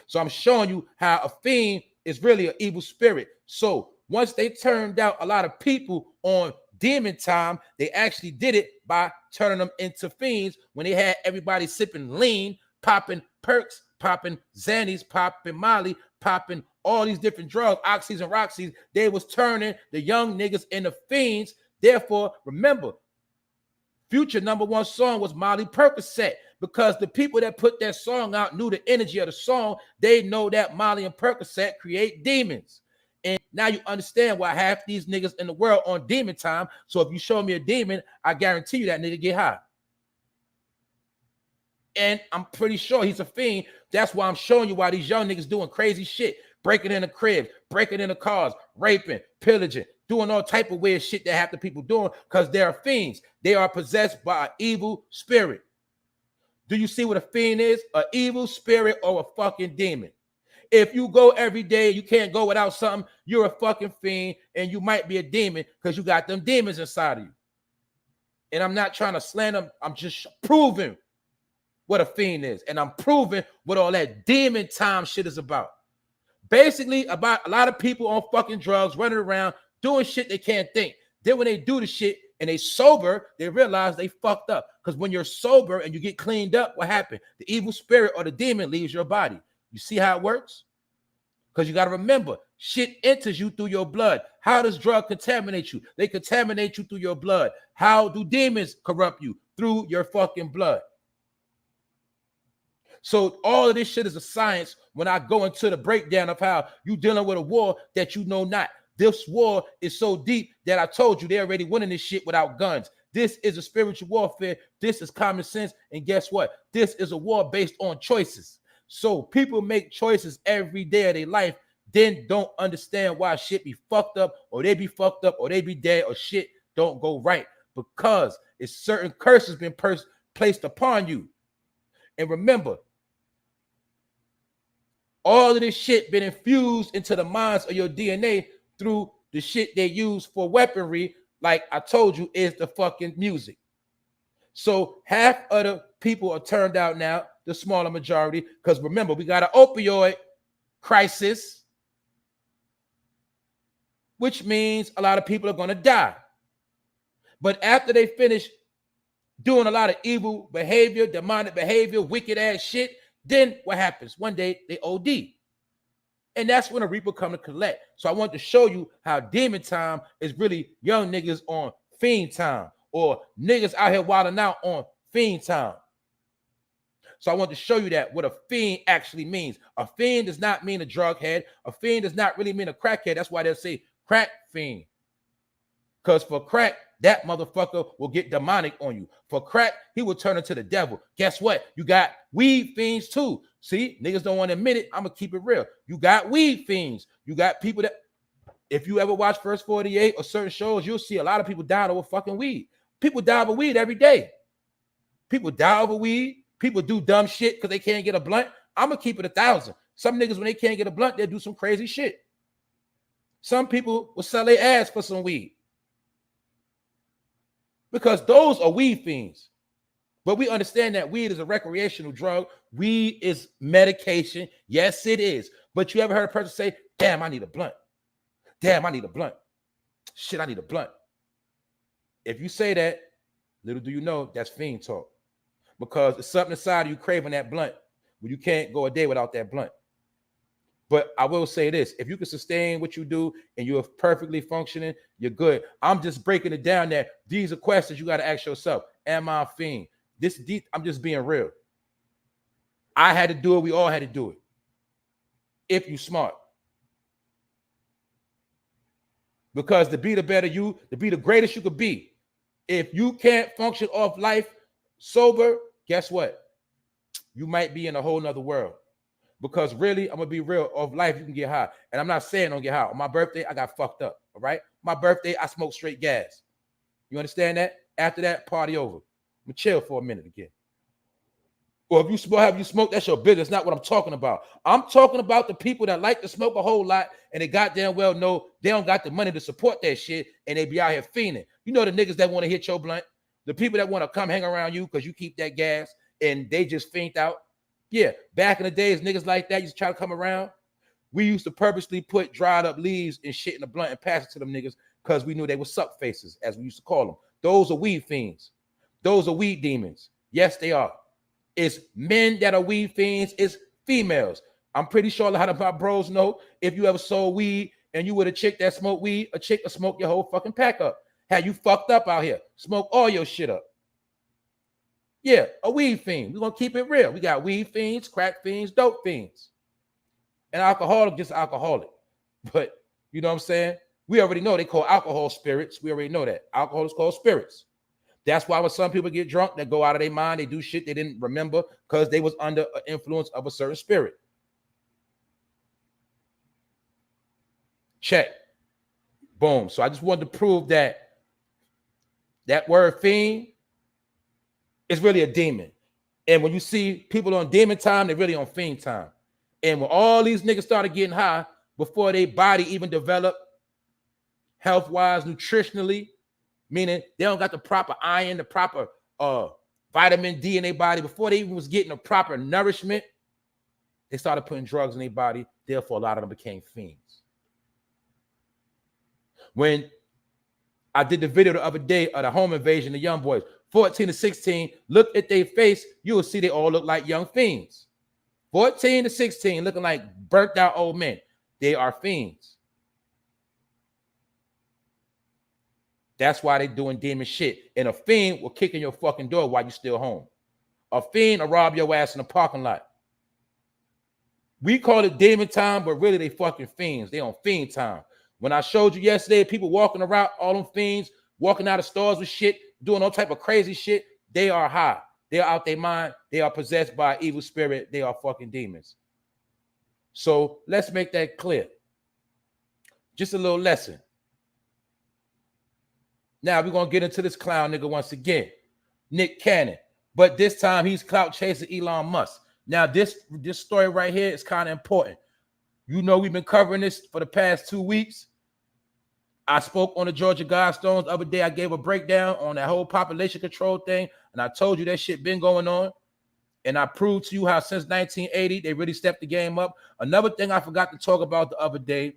So I'm showing you how a fiend is really an evil spirit. So once they turned out a lot of people on demon time, they actually did it by turning them into fiends when they had everybody sipping lean, popping perks, popping Xannies, popping Molly, popping all these different drugs, oxys and roxys. They was turning the young niggas into fiends. Therefore, remember, Future #1 song was Molly Percocet, because the people that put that song out knew the energy of the song. They know that Molly and Percocet create demons. And now you understand why half these niggas in the world on demon time. So if you show me a demon, I guarantee you that nigga get high. And I'm pretty sure he's a fiend. That's why I'm showing you why these young niggas doing crazy shit, breaking in the crib, breaking into cars, raping, pillaging, doing all type of weird shit that half the people doing, because they're fiends. They are possessed by an evil spirit. Do you see what a fiend is? An evil spirit or a fucking demon. If you go every day, you can't go without something, you're a fucking fiend, and you might be a demon because you got them demons inside of you. And I'm not trying to slander them. I'm just proving what a fiend is. And I'm proving what all that demon time shit is about. Basically, about a lot of people on fucking drugs, running around, doing shit they can't think. Then when they do the shit and they sober, they realize they fucked up. Because when you're sober and you get cleaned up, what happened? The evil spirit or the demon leaves your body. You see how it works? Because you got to remember, shit enters you through your blood. How does drug contaminate you? They contaminate you through your blood. How do demons corrupt you? Through your fucking blood. So all of this shit is a science when I go into the breakdown of how you dealing with a war that you know not. This war is so deep that I told you they're already winning this shit without guns. This is a spiritual warfare. This is common sense. And guess what? This is a war based on choices. So people make choices every day of their life, then don't understand why shit be fucked up, or they be fucked up, or they be dead, or shit don't go right, because it's certain curses been placed upon you. And remember, all of this shit been infused into the minds of your DNA through the shit they use for weaponry, like I told you, is the fucking music. So half of the people are turned out now, the smaller majority, because remember, we got an opioid crisis, which means a lot of people are going to die. But after they finish doing a lot of evil behavior, demonic behavior, wicked ass shit, then what happens? One day they OD. And that's when a reaper come to collect. So I want to show you how demon time is really young niggas on fiend time, or niggas out here wilding out on fiend time. So I want to show you that what a fiend actually means. A fiend does not mean a drug head. A fiend does not really mean a crackhead. That's why they'll say crack fiend. Because for crack, that motherfucker will get demonic on you. For crack, he will turn into the devil. Guess what? You got weed fiends too. See, niggas don't want to admit it. I'm going to keep it real. You got weed fiends. You got people that, if you ever watch First 48 or certain shows, you'll see a lot of people dying over fucking weed. People die over weed every day. People die over weed. People do dumb shit because they can't get a blunt. I'm going to keep it 1,000. Some niggas, when they can't get a blunt, they'll do some crazy shit. Some people will sell their ass for some weed, because those are weed fiends. But we understand that weed is a recreational drug. Weed is medication. Yes, it is. But you ever heard a person say, damn, I need a blunt. Damn, I need a blunt. Shit, I need a blunt. If you say that, little do you know, that's fiend talk. Because it's something inside of you craving that blunt when you can't go a day without that blunt. But I will say this, if you can sustain what you do and you're perfectly functioning, you're good. I'm just breaking it down that these are questions you got to ask yourself. Am I a fiend? I'm just being real. I had to do it. We all had to do it. If you smart. Because to be the better you, to be the greatest you could be, if you can't function off life sober, guess what? You might be in a whole nother world. Because really, I'm going to be real, off life, you can get high. And I'm not saying don't get high. On my birthday, I got fucked up, all right? My birthday, I smoked straight gas. You understand that? After that, party over. I'm going to chill for a minute again. Or if you smoke, that's your business. That's not what I'm talking about. I'm talking about the people that like to smoke a whole lot and they goddamn well know they don't got the money to support that shit and they be out here fiending. You know the niggas that want to hit your blunt, the people that want to come hang around you because you keep that gas and they just faint out. Yeah, back in the days, niggas like that used to try to come around. We used to purposely put dried up leaves and shit in the blunt and pass it to them niggas because we knew they were suck faces, as we used to call them. Those are weed fiends. Those are weed demons. Yes, they are. It's men that are weed fiends. It's females. I'm pretty sure a lot of my bros know if you ever sold weed and you with a chick that smoked weed, a chick will smoke your whole fucking pack up. Had you fucked up out here. Smoke all your shit up. Yeah, a weed fiend. We're going to keep it real. We got weed fiends, crack fiends, dope fiends. And alcoholic, just alcoholic. But, you know what I'm saying? We already know they call alcohol spirits. We already know that. Alcohol is called spirits. That's why when some people get drunk, they go out of their mind, they do shit they didn't remember because they was under an influence of a certain spirit. Check. Boom. So I just wanted to prove that that word fiend is really a demon. And when you see people on demon time, they're really on fiend time. And when all these niggas started getting high before their body even developed health-wise, nutritionally, meaning they don't got the proper iron, the proper vitamin D in their body, before they even was getting the proper nourishment, they started putting drugs in their body. Therefore, a lot of them became fiends. When I did the video the other day of the home invasion, the young boys, 14 to 16, look at their face, you will see they all look like young fiends. 14 to 16, looking like burnt out old men. They are fiends. That's why they doing demon shit. And a fiend will kick in your fucking door while you're still home. A fiend will rob your ass in the parking lot. We call it demon time, but really they fucking fiends. They on fiend time. When I showed you yesterday, people walking around, all them fiends, walking out of stores with shit, doing all type of crazy shit, they are high. They are out their mind. They are possessed by an evil spirit. They are fucking demons. So let's make that clear. Just a little lesson. Now we're going to get into this clown nigga once again, Nick Cannon. But this time he's clout chasing Elon Musk. Now this story right here is kind of important. You know we've been covering this for the past 2 weeks. I spoke on the Georgia Guidestones the other day. I gave a breakdown on that whole population control thing, and I told you that shit been going on. And I proved to you how since 1980, they really stepped the game up. Another thing I forgot to talk about the other day.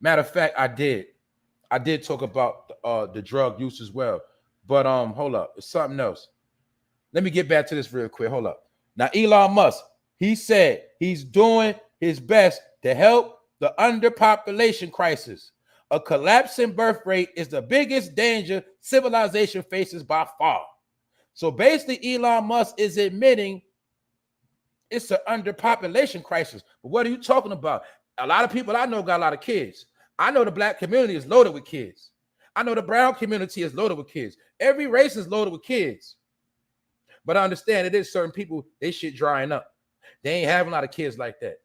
Matter of fact, I did talk about the drug use as well. But hold up, it's something else. Let me get back to this real quick. Hold up. Now, Elon Musk, he said he's doing his best to help the underpopulation crisis. A collapsing birth rate is the biggest danger civilization faces by far. So basically, Elon Musk is admitting it's an underpopulation crisis. But what are you talking about? A lot of people I know got a lot of kids. I know the black community is loaded with kids. I know the brown community is loaded with kids. Every race is loaded with kids. But I understand it is certain people, they shit drying up. They ain't having a lot of kids like that.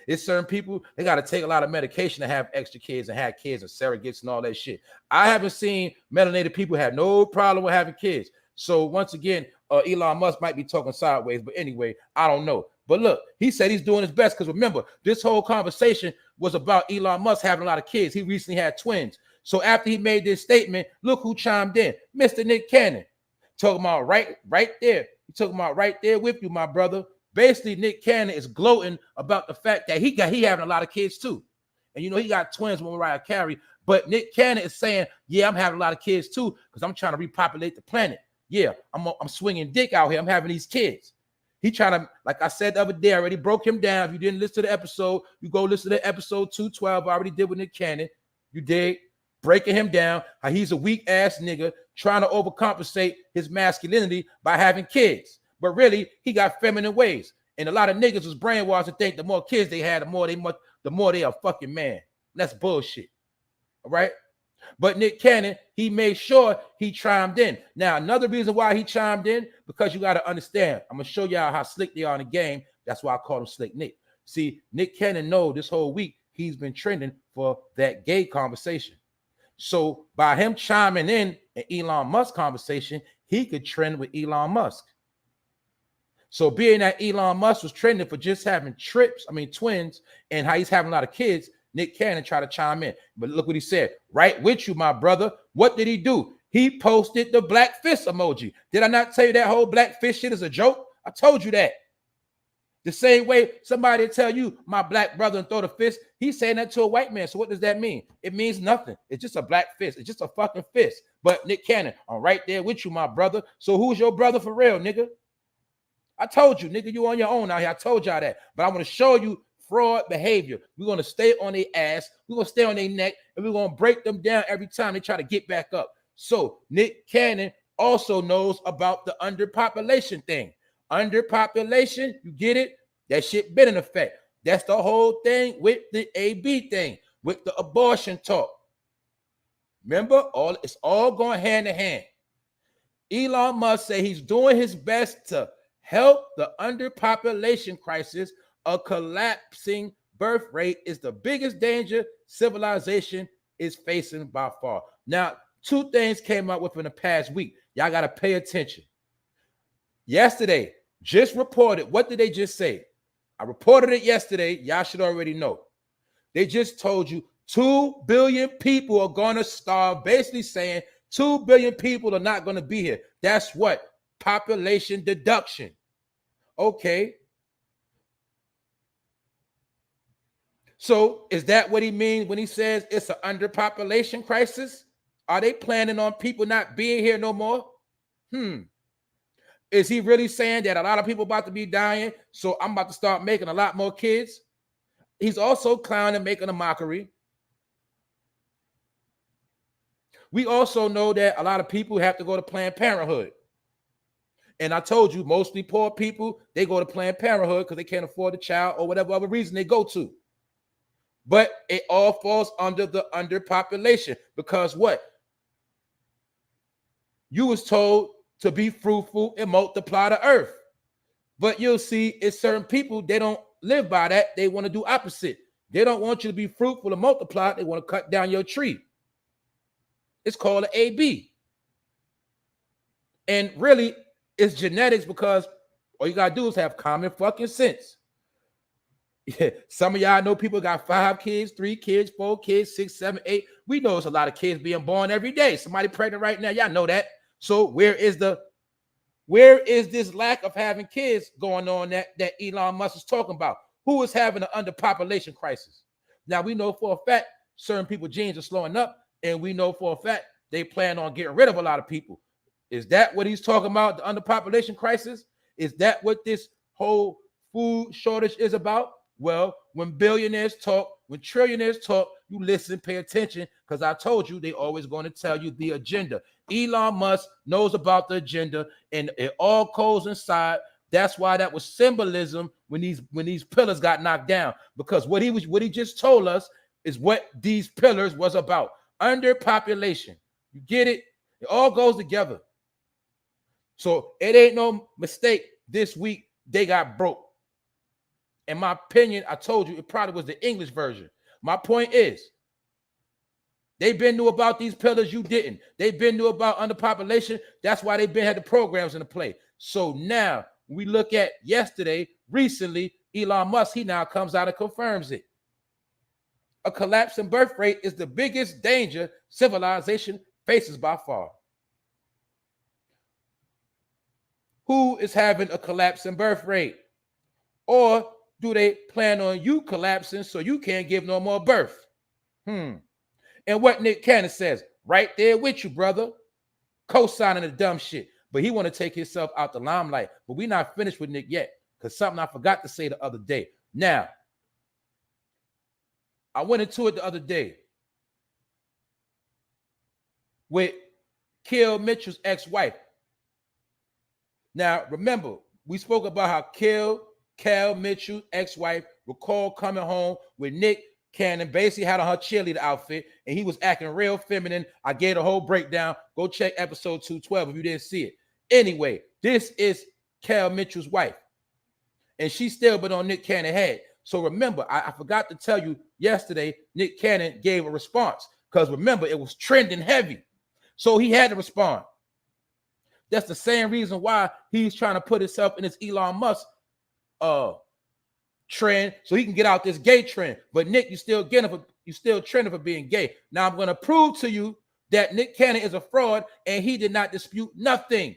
It's certain people, they got to take a lot of medication to have extra kids and have kids and surrogates and all that shit. I haven't seen melanated people have no problem with having kids. So once again, Elon Musk might be talking sideways, but anyway, I don't know. But look, he said he's doing his best because remember, this whole conversation was about Elon Musk having a lot of kids. He recently had twins. So after he made this statement, look who chimed in. Mr. Nick Cannon. Talking about right there. He talking about right there with you, my brother. Basically, Nick Cannon is gloating about the fact that he having a lot of kids too. And you know, he got twins with Mariah Carey. But Nick Cannon is saying, yeah, I'm having a lot of kids too, because I'm trying to repopulate the planet. Yeah, I'm swinging dick out here. I'm having these kids. He trying to, like I said the other day, I already broke him down. If you didn't listen to the episode, you go listen to episode 212. I already did with Nick Cannon. You did. Breaking him down, how he's a weak ass nigga trying to overcompensate his masculinity by having kids. But really, he got feminine ways. And a lot of niggas was brainwashed to think the more kids they had, the more they are a fucking man. That's bullshit. All right. But Nick Cannon, he made sure he chimed in. Now, another reason why he chimed in, because you got to understand, I'm going to show y'all how slick they are in the game. That's why I call him Slick Nick. See, Nick Cannon know this whole week he's been trending for that gay conversation. So by him chiming in an Elon Musk conversation, he could trend with Elon Musk. So being that Elon Musk was trending for just having twins, and how he's having a lot of kids, Nick Cannon tried to chime in. But look what he said. Right with you, my brother. What did he do? He posted the black fist emoji. Did I not tell you that whole black fist shit is a joke? I told you that. The same way somebody tell you my black brother and throw the fist, he's saying that to a white man. So what does that mean? It means nothing. It's just a black fist. It's just a fucking fist. But Nick Cannon, I'm right there with you, my brother. So who's your brother for real, nigga? I told you, nigga, you on your own out here. I told y'all that. But I want to show you fraud behavior. We're going to stay on their ass. We're going to stay on their neck. And we're going to break them down every time they try to get back up. So Nick Cannon also knows about the underpopulation thing. Underpopulation, you get it? That shit been in effect. That's the whole thing with the AB thing, with the abortion talk. Remember, it's all going hand in hand. Elon Musk say he's doing his best to help the underpopulation crisis. A collapsing birth rate is the biggest danger civilization is facing by far. Now, two things came out within the past week. Y'all got to pay attention. Yesterday, just reported. What did they just say? I reported it yesterday. Y'all should already know. They just told you 2 billion people are going to starve, basically saying 2 billion people are not going to be here. That's what? Population deduction. Okay. So is that what he means when he says it's an underpopulation crisis? Are they planning on people not being here no more? Is he really saying that a lot of people about to be dying, so I'm about to start making a lot more kids? He's also clowning, making a mockery. We also know that a lot of people have to go to Planned Parenthood. And I told you, mostly poor people, they go to Planned Parenthood because they can't afford the child or whatever other reason they go to. But it all falls under the underpopulation because what? You was told to be fruitful and multiply the earth. But you'll see it's certain people, they don't live by that. They want to do opposite. They don't want you to be fruitful and multiply. They want to cut down your tree. It's called an AB. And really, it's genetics because all you got to do is have common fucking sense. Yeah, some of y'all know people got 5 kids, 3 kids, 4 kids, 6, 7, 8. We know it's a lot of kids being born every day. Somebody pregnant right now. Y'all know that. So where is this lack of having kids going on that Elon Musk is talking about? Who is having an underpopulation crisis? Now we know for a fact certain people's genes are slowing up, and we know for a fact they plan on getting rid of a lot of people. Is that what he's talking about? The underpopulation crisis? Is that what this whole food shortage is about? Well, when billionaires talk, when trillionaires talk, you listen, pay attention, because I told you they always going to tell you the agenda. Elon Musk knows about the agenda, and it all goes inside. That's why that was symbolism when these pillars got knocked down, because what he just told us is what these pillars was about. Underpopulation. You get it? It all goes together. So it ain't no mistake this week they got broke. In my opinion, I told you it probably was the English version. My point is, they've been knew about these pillars, you didn't. They've been knew about underpopulation. That's why they've been had the programs in the play. So now we look at yesterday, recently, Elon Musk, he now comes out and confirms it. a collapse in birth rate is the biggest danger civilization faces by far. Who is having a collapse in birth rate? Or do they plan on you collapsing so you can't give no more birth? And what Nick Cannon says, right there with you, brother, co-signing the dumb shit. But he want to take himself out the limelight. But we're not finished with Nick yet, because something I forgot to say the other day. Now, I went into it the other day with Kel Mitchell's ex-wife. Now, remember, we spoke about how Kel Mitchell's ex-wife recalled coming home with Nick Cannon, basically had on her cheerleader outfit, and he was acting real feminine. I gave a whole breakdown. Go check episode 212 if you didn't see it. Anyway, this is Kel Mitchell's wife, and she's still been on Nick Cannon's head. So remember, I forgot to tell you yesterday, Nick Cannon gave a response, because remember, it was trending heavy. So he had to respond. That's the same reason why he's trying to put himself in this Elon Musk trend, so he can get out this gay trend. But Nick, you still trending for being gay. Now I'm going to prove to you that Nick Cannon is a fraud, and he did not dispute nothing.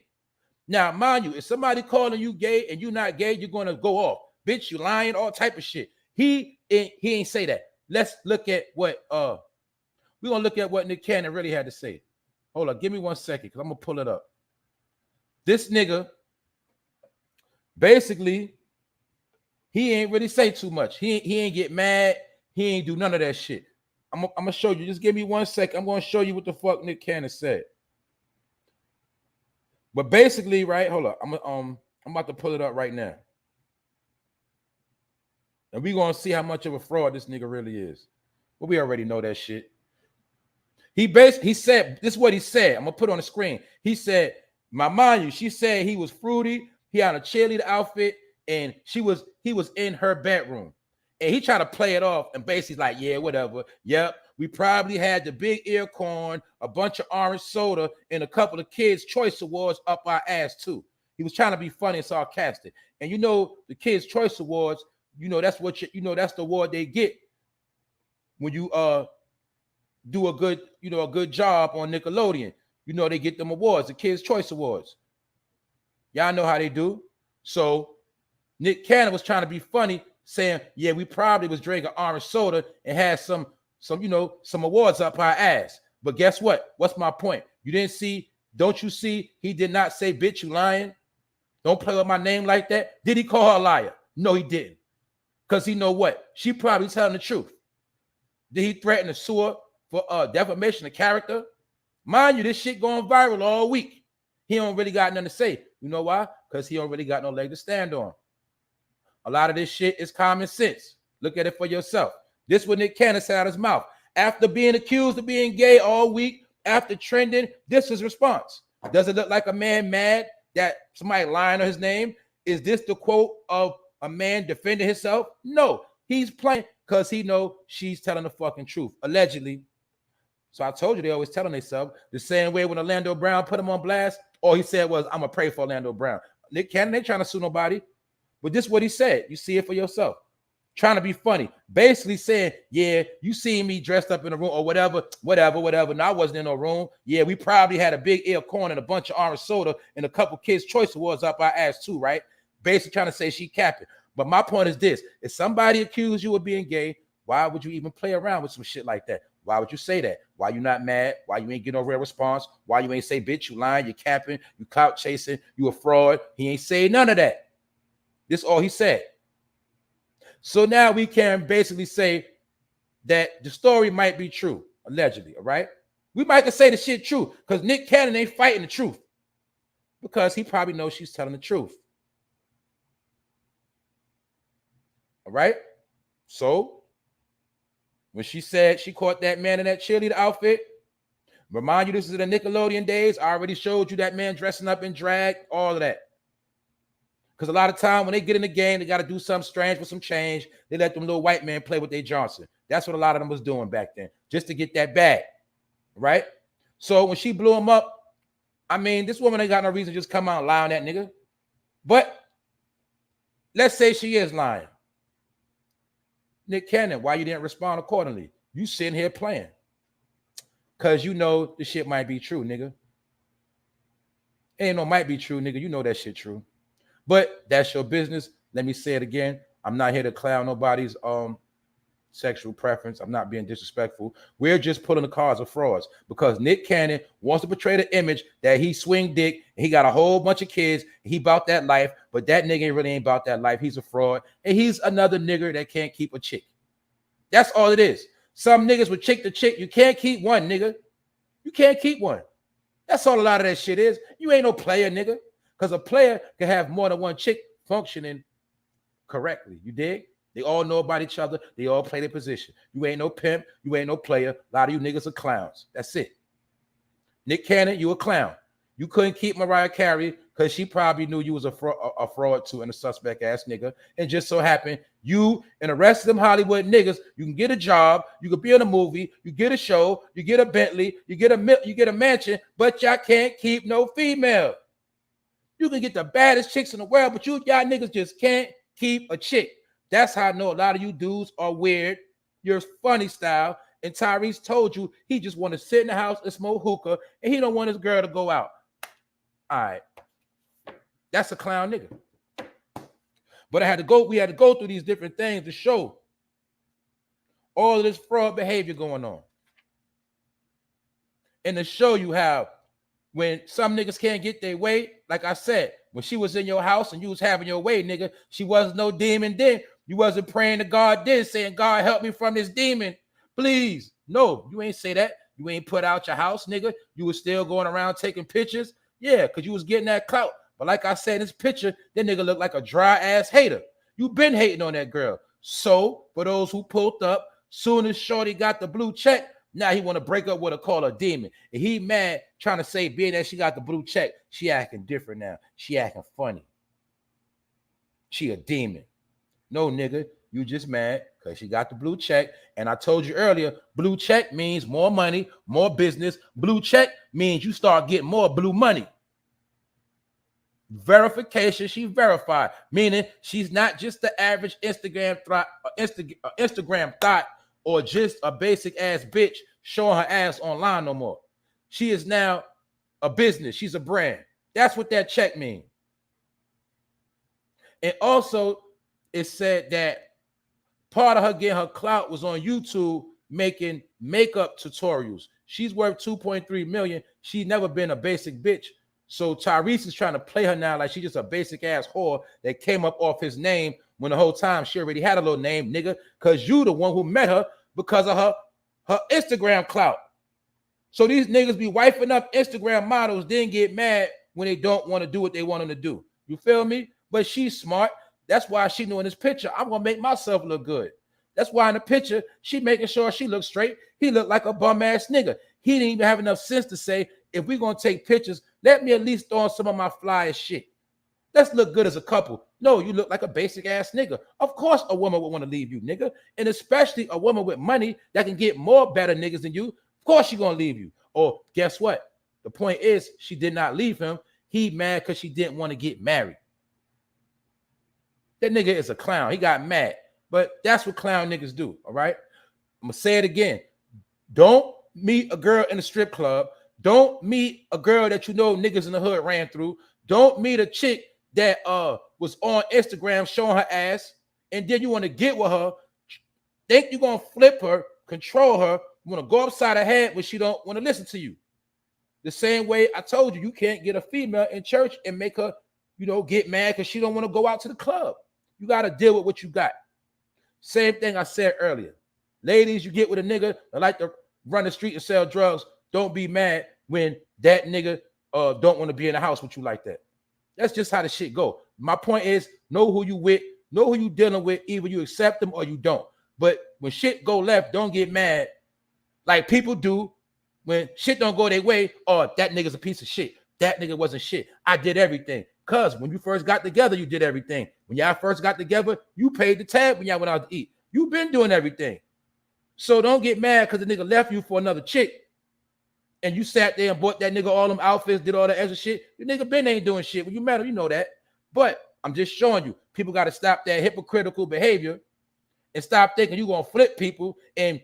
Now, mind you, if somebody calling you gay and you're not gay, you're going to go off. Bitch, you lying, all type of shit. He ain't say that. Let's look at what we're gonna look at what Nick Cannon really had to say. Hold on, give me 1 second, because I'm gonna pull it up. This nigga, basically, he ain't really say too much. He ain't get mad. He ain't do none of that shit. I'm gonna show you. Just give me 1 second. I'm gonna show you what the fuck Nick Cannon said. But basically, right? Hold up. I'm about to pull it up right now, and we gonna see how much of a fraud this nigga really is. But we already know that shit. He said, this is what he said. I'm gonna put it on the screen. He said, mind you, she said he was fruity. He had a cheerleader outfit, and he was in her bedroom. And he tried to play it off, and basically like, yeah, whatever. Yep, we probably had the big ear corn, a bunch of orange soda, and a couple of Kids' Choice Awards up our ass too. He was trying to be funny and sarcastic. And you know, the Kids' Choice Awards, you know, that's what that's the award they get when you do a good job on Nickelodeon. You know, they get them awards, the Kids' Choice Awards. Y'all know how they do. So Nick Cannon was trying to be funny, saying, yeah, we probably was drinking orange soda and had some awards up our ass. But guess what? What's my point? You didn't see, don't you see, he did not say, bitch, you lying. Don't play with my name like that. Did he call her a liar? No, he didn't. Because he know what? She probably telling the truth. Did he threaten to sue her for defamation of character? Mind you, this shit going viral all week. He don't really got nothing to say. You know why? Because he don't really got no leg to stand on. A lot of this shit is common sense. Look at it for yourself. This is what Nick Cannon said out of his mouth. After being accused of being gay all week, after trending, this is his response. Does it look like a man mad that somebody lying on his name? Is this the quote of a man defending himself? No, he's playing because he know she's telling the fucking truth, allegedly. So I told you they always telling themselves the same way when Orlando Brown put him on blast. All he said was, I'm gonna pray for Orlando Brown. Nick Cannon ain't trying to sue nobody, but this is what he said. You see it for yourself. Trying to be funny, basically saying, yeah, you see me dressed up in a room or whatever. No, I wasn't in no room. Yeah, we probably had a big ear corn and a bunch of orange soda and a couple Kids' Choice Awards up our ass too, right? Basically trying to say she capping. But my point is this: if somebody accused you of being gay, why would you even play around with some shit like that? Why would you say that? Why you not mad? Why you ain't get no real response? Why you ain't say, bitch, you lying, you capping, you clout chasing, you a fraud? He ain't say none of that. This is all he said. So now we can basically say that the story might be true, allegedly, all right? We might can say the shit true because Nick Cannon ain't fighting the truth because he probably knows she's telling the truth. All right? So when she said she caught that man in that cheerleader outfit, remind you this is the Nickelodeon days. I already showed you that man dressing up in drag, all of that. Because a lot of time when they get in the game, they got to do something strange with some change. They let them little white men play with their Johnson. That's what a lot of them was doing back then, just to get that bag, right? So when she blew him up, I mean, this woman ain't got no reason to just come out and lie on that nigga. But let's say she is lying. Nick Cannon, why you didn't respond accordingly? You sitting here playing. Cause you know the shit might be true, nigga. Ain't no might be true, nigga. You know that shit true. But that's your business. Let me say it again. I'm not here to clown nobody's sexual preference. I'm not being disrespectful. We're just pulling the cards of frauds because Nick Cannon wants to portray the image that he swing dick. He got a whole bunch of kids. He about that life, but that nigga really ain't about that life. He's a fraud, and he's another nigger that can't keep a chick. That's all it is. Some niggas with chick to chick. You can't keep one, nigga. You can't keep one. That's all a lot of that shit is. You ain't no player, nigga. Because a player can have more than one chick functioning correctly. You dig? They all know about each other. They all play their position. You ain't no pimp. You ain't no player. A lot of you niggas are clowns. That's it. Nick Cannon, you a clown. You couldn't keep Mariah Carey because she probably knew you was a fraud too and a suspect ass nigga. And just so happened, you and the rest of them Hollywood niggas, you can get a job, you could be in a movie, you get a show, you get a Bentley, you get a mansion, but y'all can't keep no female. You can get the baddest chicks in the world, but y'all niggas just can't keep a chick. That's how I know a lot of you dudes are weird. You're funny style. And Tyrese told you he just want to sit in the house and smoke hookah, and he don't want his girl to go out. All right. That's a clown nigga. But we had to go through these different things to show all of this fraud behavior going on. And to show you how when some niggas can't get their way, like I said, when she was in your house and you was having your way, nigga, she wasn't no demon then. You wasn't praying to God then, saying, God, help me from this demon, please. No, you ain't say that. You ain't put out your house, nigga. You was still going around taking pictures. Yeah, because you was getting that clout. But like I said in this picture, that nigga looked like a dry-ass hater. You been hating on that girl. So, for those who pulled up, soon as Shorty got the blue check, now he want to break up with her, call her demon. And he mad trying to say, being that she got the blue check, she acting different now. She acting funny. She a demon. No, nigga, you just mad because she got the blue check. And I told you earlier, blue check means more money, more business. Blue check means you start getting more blue money. Verification, she verified, meaning she's not just the average Instagram thought or just a basic ass bitch showing her ass online no more. She is now a business. She's a brand. That's what that check means. And also, it said that part of her getting her clout was on YouTube making makeup tutorials. She's worth $2.3 million. She's never been a basic bitch. So Tyrese is trying to play her now like she's just a basic ass whore that came up off his name when the whole time she already had a little name, nigga, because you the one who met her because of her Instagram clout. So these niggas be wifing up Instagram models, then get mad when they don't want to do what they want them to do. You feel me? But she's smart. That's why she knew in this picture, I'm going to make myself look good. That's why in the picture, she making sure she looks straight. He looked like a bum-ass nigga. He didn't even have enough sense to say, if we're going to take pictures, let me at least throw on some of my fly shit. Let's look good as a couple. No, you look like a basic-ass nigga. Of course a woman would want to leave you, nigga. And especially a woman with money that can get more better niggas than you. Of course she's going to leave you. Or guess what? The point is, she did not leave him. He mad because she didn't want to get married. That nigga is a clown. He got mad. But that's what clown niggas do, all right? I'm going to say it again. Don't meet a girl in a strip club. Don't meet a girl that you know niggas in the hood ran through. Don't meet a chick that was on Instagram showing her ass, and then you want to get with her, think you're going to flip her, control her, you want to go upside her head when she don't want to listen to you. The same way I told you, you can't get a female in church and make her, get mad because she don't want to go out to the club. You got to deal with what you got. Same thing I said earlier. Ladies, you get with a nigga that like to run the street and sell drugs, don't be mad when that nigga don't want to be in the house with you like that. That's just how the shit go. My point is, know who you with, know who you dealing with. Either you accept them or you don't. But when shit go left, don't get mad like people do when shit don't go their way. Oh, that nigga's a piece of shit. That nigga wasn't shit. I did everything. Because when you first got together, you did everything. When y'all first got together, you paid the tab when y'all went out to eat. You've been doing everything. So don't get mad because the nigga left you for another chick. And you sat there and bought that nigga all them outfits, did all that extra shit. The nigga Ben ain't doing shit. When you met him, you know that. But I'm just showing you, people got to stop that hypocritical behavior and stop thinking you're going to flip people and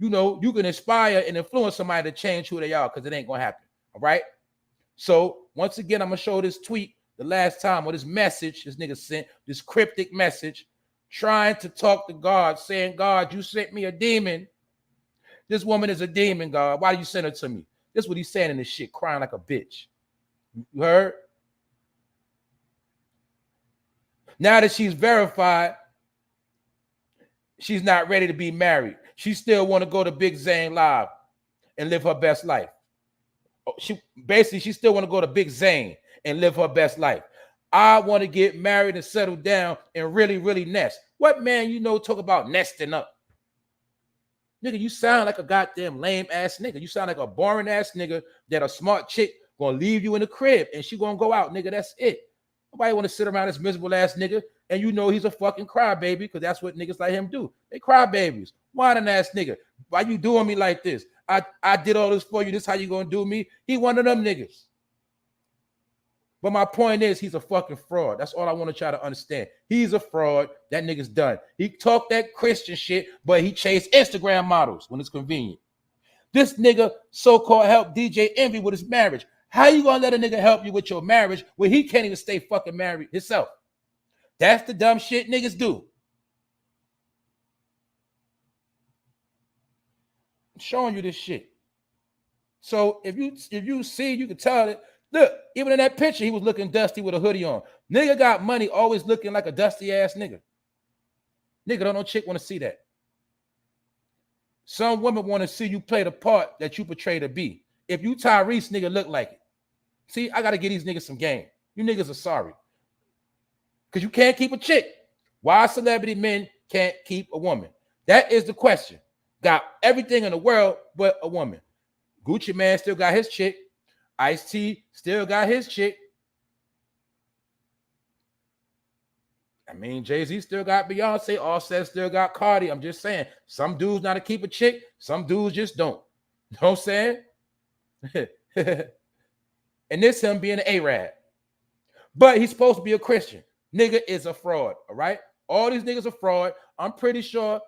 you know, you can inspire and influence somebody to change who they are, because it ain't gonna happen. All right. So once again, I'm gonna show this tweet the last time, or this message this nigga sent, this cryptic message, trying to talk to God, saying, God, you sent me a demon. This woman is a demon, God. Why do you send her to me? This is what he's saying in this shit, crying like a bitch. You heard? Now that she's verified, she's not ready to be married. She still want to go to Big Zane Live and live her best life. She still want to go to Big Zane and live her best life. I want to get married and settle down and really, really nest. What man you know talk about nesting up? Nigga, you sound like a goddamn lame ass nigga. You sound like a boring ass nigga that a smart chick gonna leave you in the crib and she gonna go out, nigga. That's it. Nobody want to sit around this miserable ass nigga, and you know he's a fucking crybaby, because that's what niggas like him do. They crybabies. Whining ass nigga. Why you doing me like this? I did all this for you. This how you gonna do me? He one of them niggas. But my point is, he's a fucking fraud. That's all I want to try to understand. He's a fraud. That nigga's done. He talked that Christian shit, but he chased Instagram models when it's convenient. This nigga so-called helped DJ Envy with his marriage. How you gonna let a nigga help you with your marriage when he can't even stay fucking married himself? That's the dumb shit niggas do. I'm showing you this shit. So if you see, you can tell it. Look, even in that picture, he was looking dusty with a hoodie on. Nigga got money, always looking like a dusty ass nigga. Nigga, don't no chick want to see that. Some women want to see you play the part that you portray to be. If you Tyrese, nigga, look like it. See, I got to give these niggas some game. You niggas are sorry. Because you can't keep a chick. Why celebrity men can't keep a woman? That is the question. Got everything in the world but a woman. Gucci Man still got his chick. Ice-T still got his chick. I mean, Jay-Z still got Beyonce. Offset still got Cardi. I'm just saying, some dudes know to keep a chick. Some dudes just don't. You know what I'm saying? And this him being an Arab. But he's supposed to be a Christian. Nigga is a fraud, all right? All these niggas are fraud. I'm pretty sure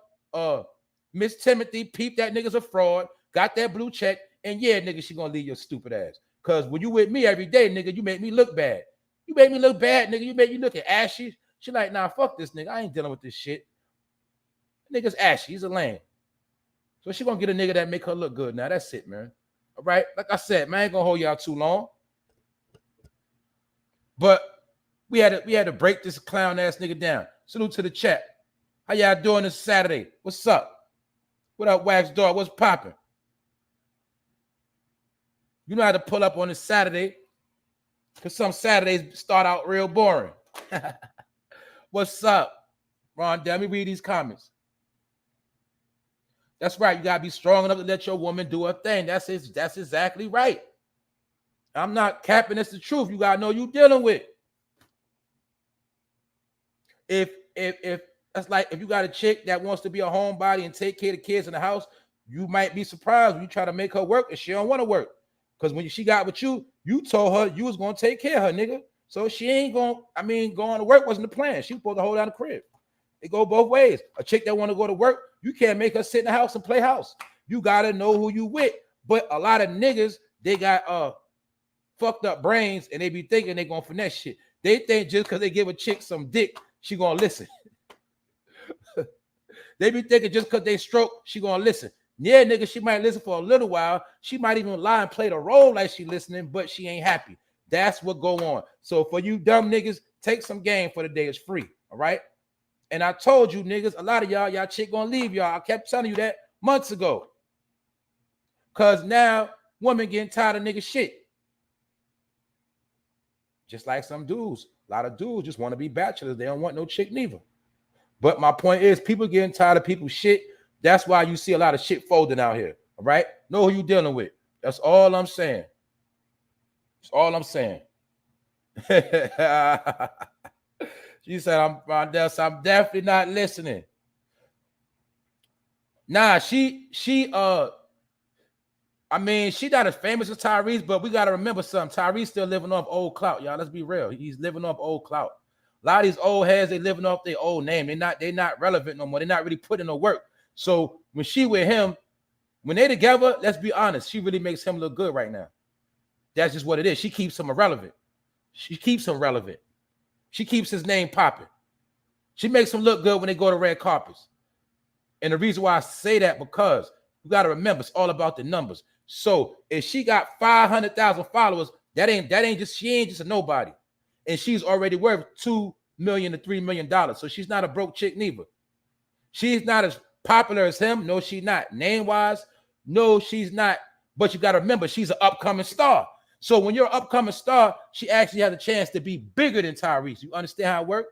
Miss Timothy peeped that nigga's a fraud, got that blue check, and yeah, nigga, she gonna leave your stupid ass. Because when you with me every day, nigga, you make me look bad. You make me look bad, nigga. You make me look ashy. She like, nah, fuck this nigga. I ain't dealing with this shit. Nigga's ashy. He's a lame. So she gonna get a nigga that make her look good. Now that's it, man. All right. Like I said, man, I ain't gonna hold y'all too long. But we had to break this clown ass nigga down. Salute to the chat. How y'all doing this Saturday? What's up? What up, Wax Dog? What's popping? You know how to pull up on this Saturday, because some Saturdays start out real boring. What's up, Ron? Let me read these comments. That's right. You gotta be strong enough to let your woman do her thing. That's exactly right. I'm not capping. It's the truth. You gotta know you dealing with. If that's like, if you got a chick that wants to be a homebody and take care of the kids in the house, you might be surprised when you try to make her work and she don't want to work. Because when she got with you, you told her you was gonna take care of her, nigga. So she ain't going to work wasn't the plan. She was supposed to hold down the crib. It go both ways. A chick that want to go to work, you can't make her sit in the house and play house. You gotta know who you with. But a lot of niggas, they got fucked up brains and they be thinking they gonna finesse shit. They think just because they give a chick some dick, she gonna listen. They be thinking just because they stroke, she gonna listen. Yeah, nigga, she might listen for a little while. She might even lie and play the role like she listening, but she ain't happy. That's what go on. So for you dumb niggas, take some game for the day. It's free, all right? And I told you niggas, a lot of y'all chick gonna leave y'all. I kept telling you that months ago. Because now women getting tired of nigga shit. Just like some dudes. A lot of dudes just want to be bachelors. They don't want no chick neither. But my point is, people getting tired of people's shit. That's why you see a lot of shit folding out here. All right? Know who you dealing with. That's all I'm saying. That's all I'm saying. She said, I'm definitely not listening. Nah, she I mean, she not as famous as Tyrese, but we got to remember something. Tyrese still living off old clout, y'all. Let's be real. He's living off old clout. A lot of these old heads, they living off their old name. They're not relevant no more. They're not really putting in the work. So when she with him, When they together, let's be honest, she really makes him look good right now. That's just what it is. She keeps him irrelevant. She keeps him relevant. She keeps his name popping. She makes him look good when they go to red carpets. And the reason why I say that, because you got to remember, it's all about the numbers. So if she got 500,000 followers, she ain't just a nobody. And she's already worth $2 million to $3 million. So she's not a broke chick neither. She's not as popular as him. No, she's not. Name-wise, no, she's not. But you got to remember, she's an upcoming star. So when you're an upcoming star, she actually has a chance to be bigger than Tyrese. You understand how it works?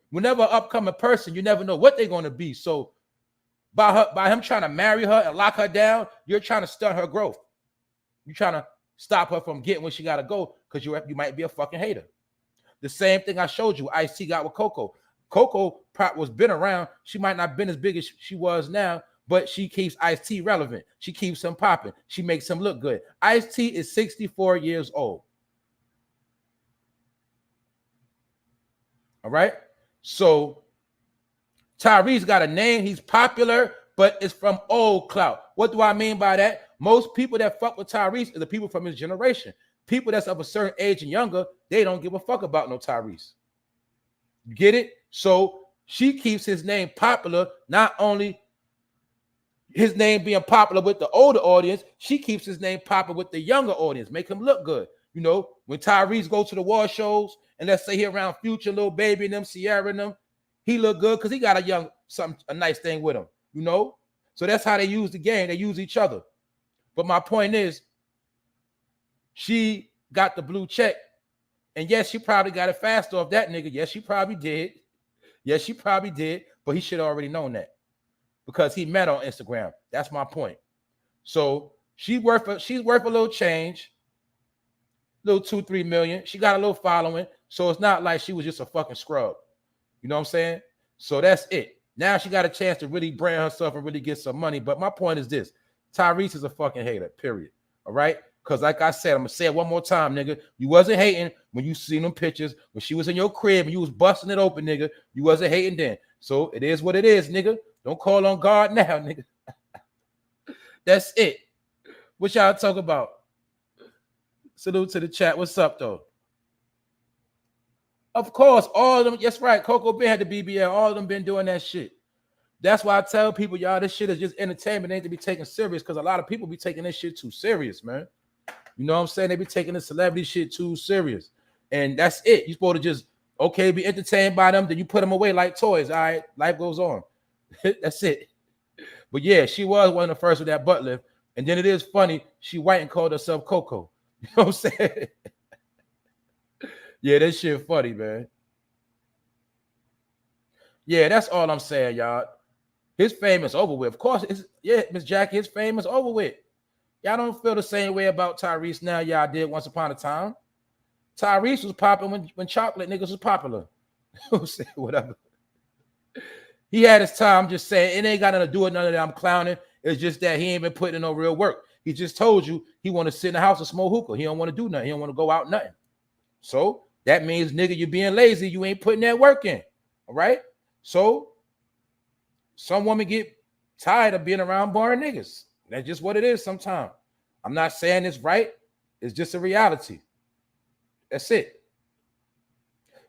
Whenever an upcoming person, you never know what they're going to be. So by him trying to marry her and lock her down, you're trying to stunt her growth. You're trying to stop her from getting where she got to go because you might be a fucking hater. The same thing I showed you, Ice-T got with Coco. Coco was been around. She might not have been as big as she was now, but she keeps Ice-T relevant. She keeps him popping. She makes him look good. Ice-T is 64 years old. All right? So Tyrese got a name. He's popular, but it's from old clout. What do I mean by that? Most people that fuck with Tyrese are the people from his generation. People that's of a certain age and younger, they don't give a fuck about no Tyrese. You get it? So she keeps his name popular, not only his name being popular with the older audience, she keeps his name popular with the younger audience, make him look good. You know, when Tyrese goes to the war shows, and let's say he around Future, Lil Baby and them, Sierra and them, he look good because he got a nice thing with him, you know? So that's how they use the game. They use each other. But my point is, she got the blue check. And yes, she probably got it fast off that nigga. Yes, she probably did. Yes, she probably did. But he should have already known that because he met on Instagram. That's my point. So she's worth a little change, little 2-3 million. She got a little following. So it's not like she was just a fucking scrub. You know what I'm saying? So that's it. Now she got a chance to really brand herself and really get some money. But my point is this. Tyrese is a fucking hater, period. All right? Because like I said, I'm going to say it one more time, nigga. You wasn't hating when you seen them pictures. When she was in your crib and you was busting it open, nigga. You wasn't hating then. So it is what it is, nigga. Don't call on God now, nigga. That's it. What y'all talk about? Salute to the chat. What's up, though? Of course, all of them. That's right. Coco Ben had the BBL. All of them been doing that shit. That's why I tell people, y'all, this shit is just entertainment. It ain't to be taken serious because a lot of people be taking this shit too serious, man. You know what I'm saying? They be taking the celebrity shit too serious. And that's it. You're supposed to just, okay, be entertained by them. Then you put them away like toys. All right, life goes on. That's it. But yeah, she was one of the first with that butt lift. And then it is funny. She white and called herself Coco. You know what I'm saying? Yeah, that shit funny, man. Yeah, that's all I'm saying, y'all. His fame is over with. Of course, Miss Jackie, his fame is over with. Y'all don't feel the same way about Tyrese now y'all did once upon a time. Tyrese was popping when chocolate niggas was popular. Whatever. He had his time. I'm just saying, it ain't got nothing to do with none of that. I'm clowning. It's just that he ain't been putting in no real work. He just told you he want to sit in the house and smoke hookah. He don't want to do nothing. He don't want to go out nothing. So that means, nigga, you being lazy. You ain't putting that work in. All right? So some women get tired of being around boring niggas. That's just what it is sometimes. I'm not saying it's right. It's just a reality. That's it.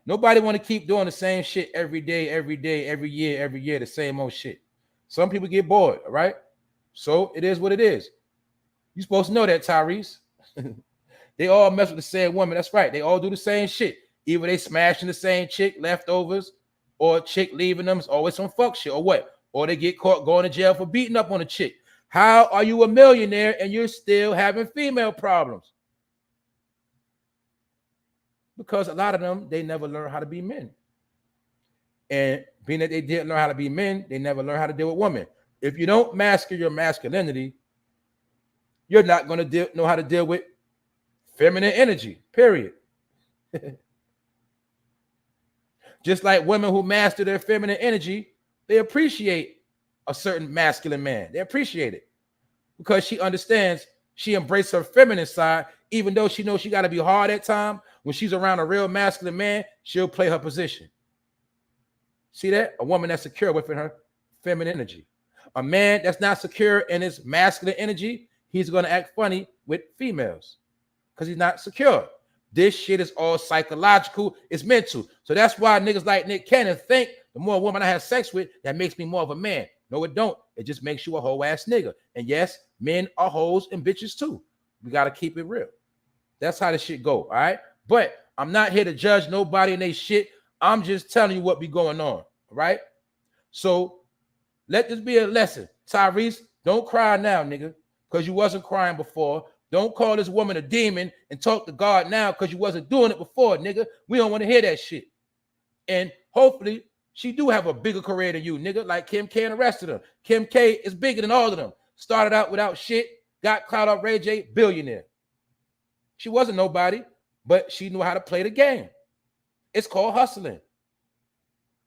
Nobody want to keep doing the same shit every day, every year, the same old shit. Some people get bored, all right? So it is what it is. You're supposed to know that, Tyrese. They all mess with the same woman. That's right. They all do the same shit. Either they smashing the same chick, leftovers, or a chick leaving them. It's always some fuck shit, or what? Or they get caught going to jail for beating up on a chick. How are you a millionaire and you're still having female problems? Because a lot of them, they never learn how to be men. And being that they didn't learn how to be men, they never learn how to deal with women. If you don't master your masculinity, you're not going to know how to deal with feminine energy, period. Just like women who master their feminine energy, they appreciate a certain masculine man. They appreciate it because she understands, she embraces her feminine side, even though she knows she got to be hard at times. When she's around a real masculine man, she'll play her position. See that? A woman that's secure within her feminine energy. A man that's not secure in his masculine energy, he's going to act funny with females because he's not secure. This shit is all psychological. It's mental. So that's why niggas like Nick Cannon think the more women I have sex with, that makes me more of a man. No, it don't. It just makes you a whole ass nigga. And yes, men are hoes and bitches too. We got to keep it real. That's how this shit go, all right? But I'm not here to judge nobody and they shit. I'm just telling you what be going on, all right? So let this be a lesson. Tyrese, don't cry now, nigga, because you wasn't crying before. Don't call this woman a demon and talk to God now because you wasn't doing it before, nigga. We don't want to hear that shit. And hopefully she do have a bigger career than you, nigga, like Kim K and the rest of them. Kim K is bigger than all of them. Started out without shit, got clout off Ray J, billionaire. She wasn't nobody, but she knew how to play the game. It's called hustling.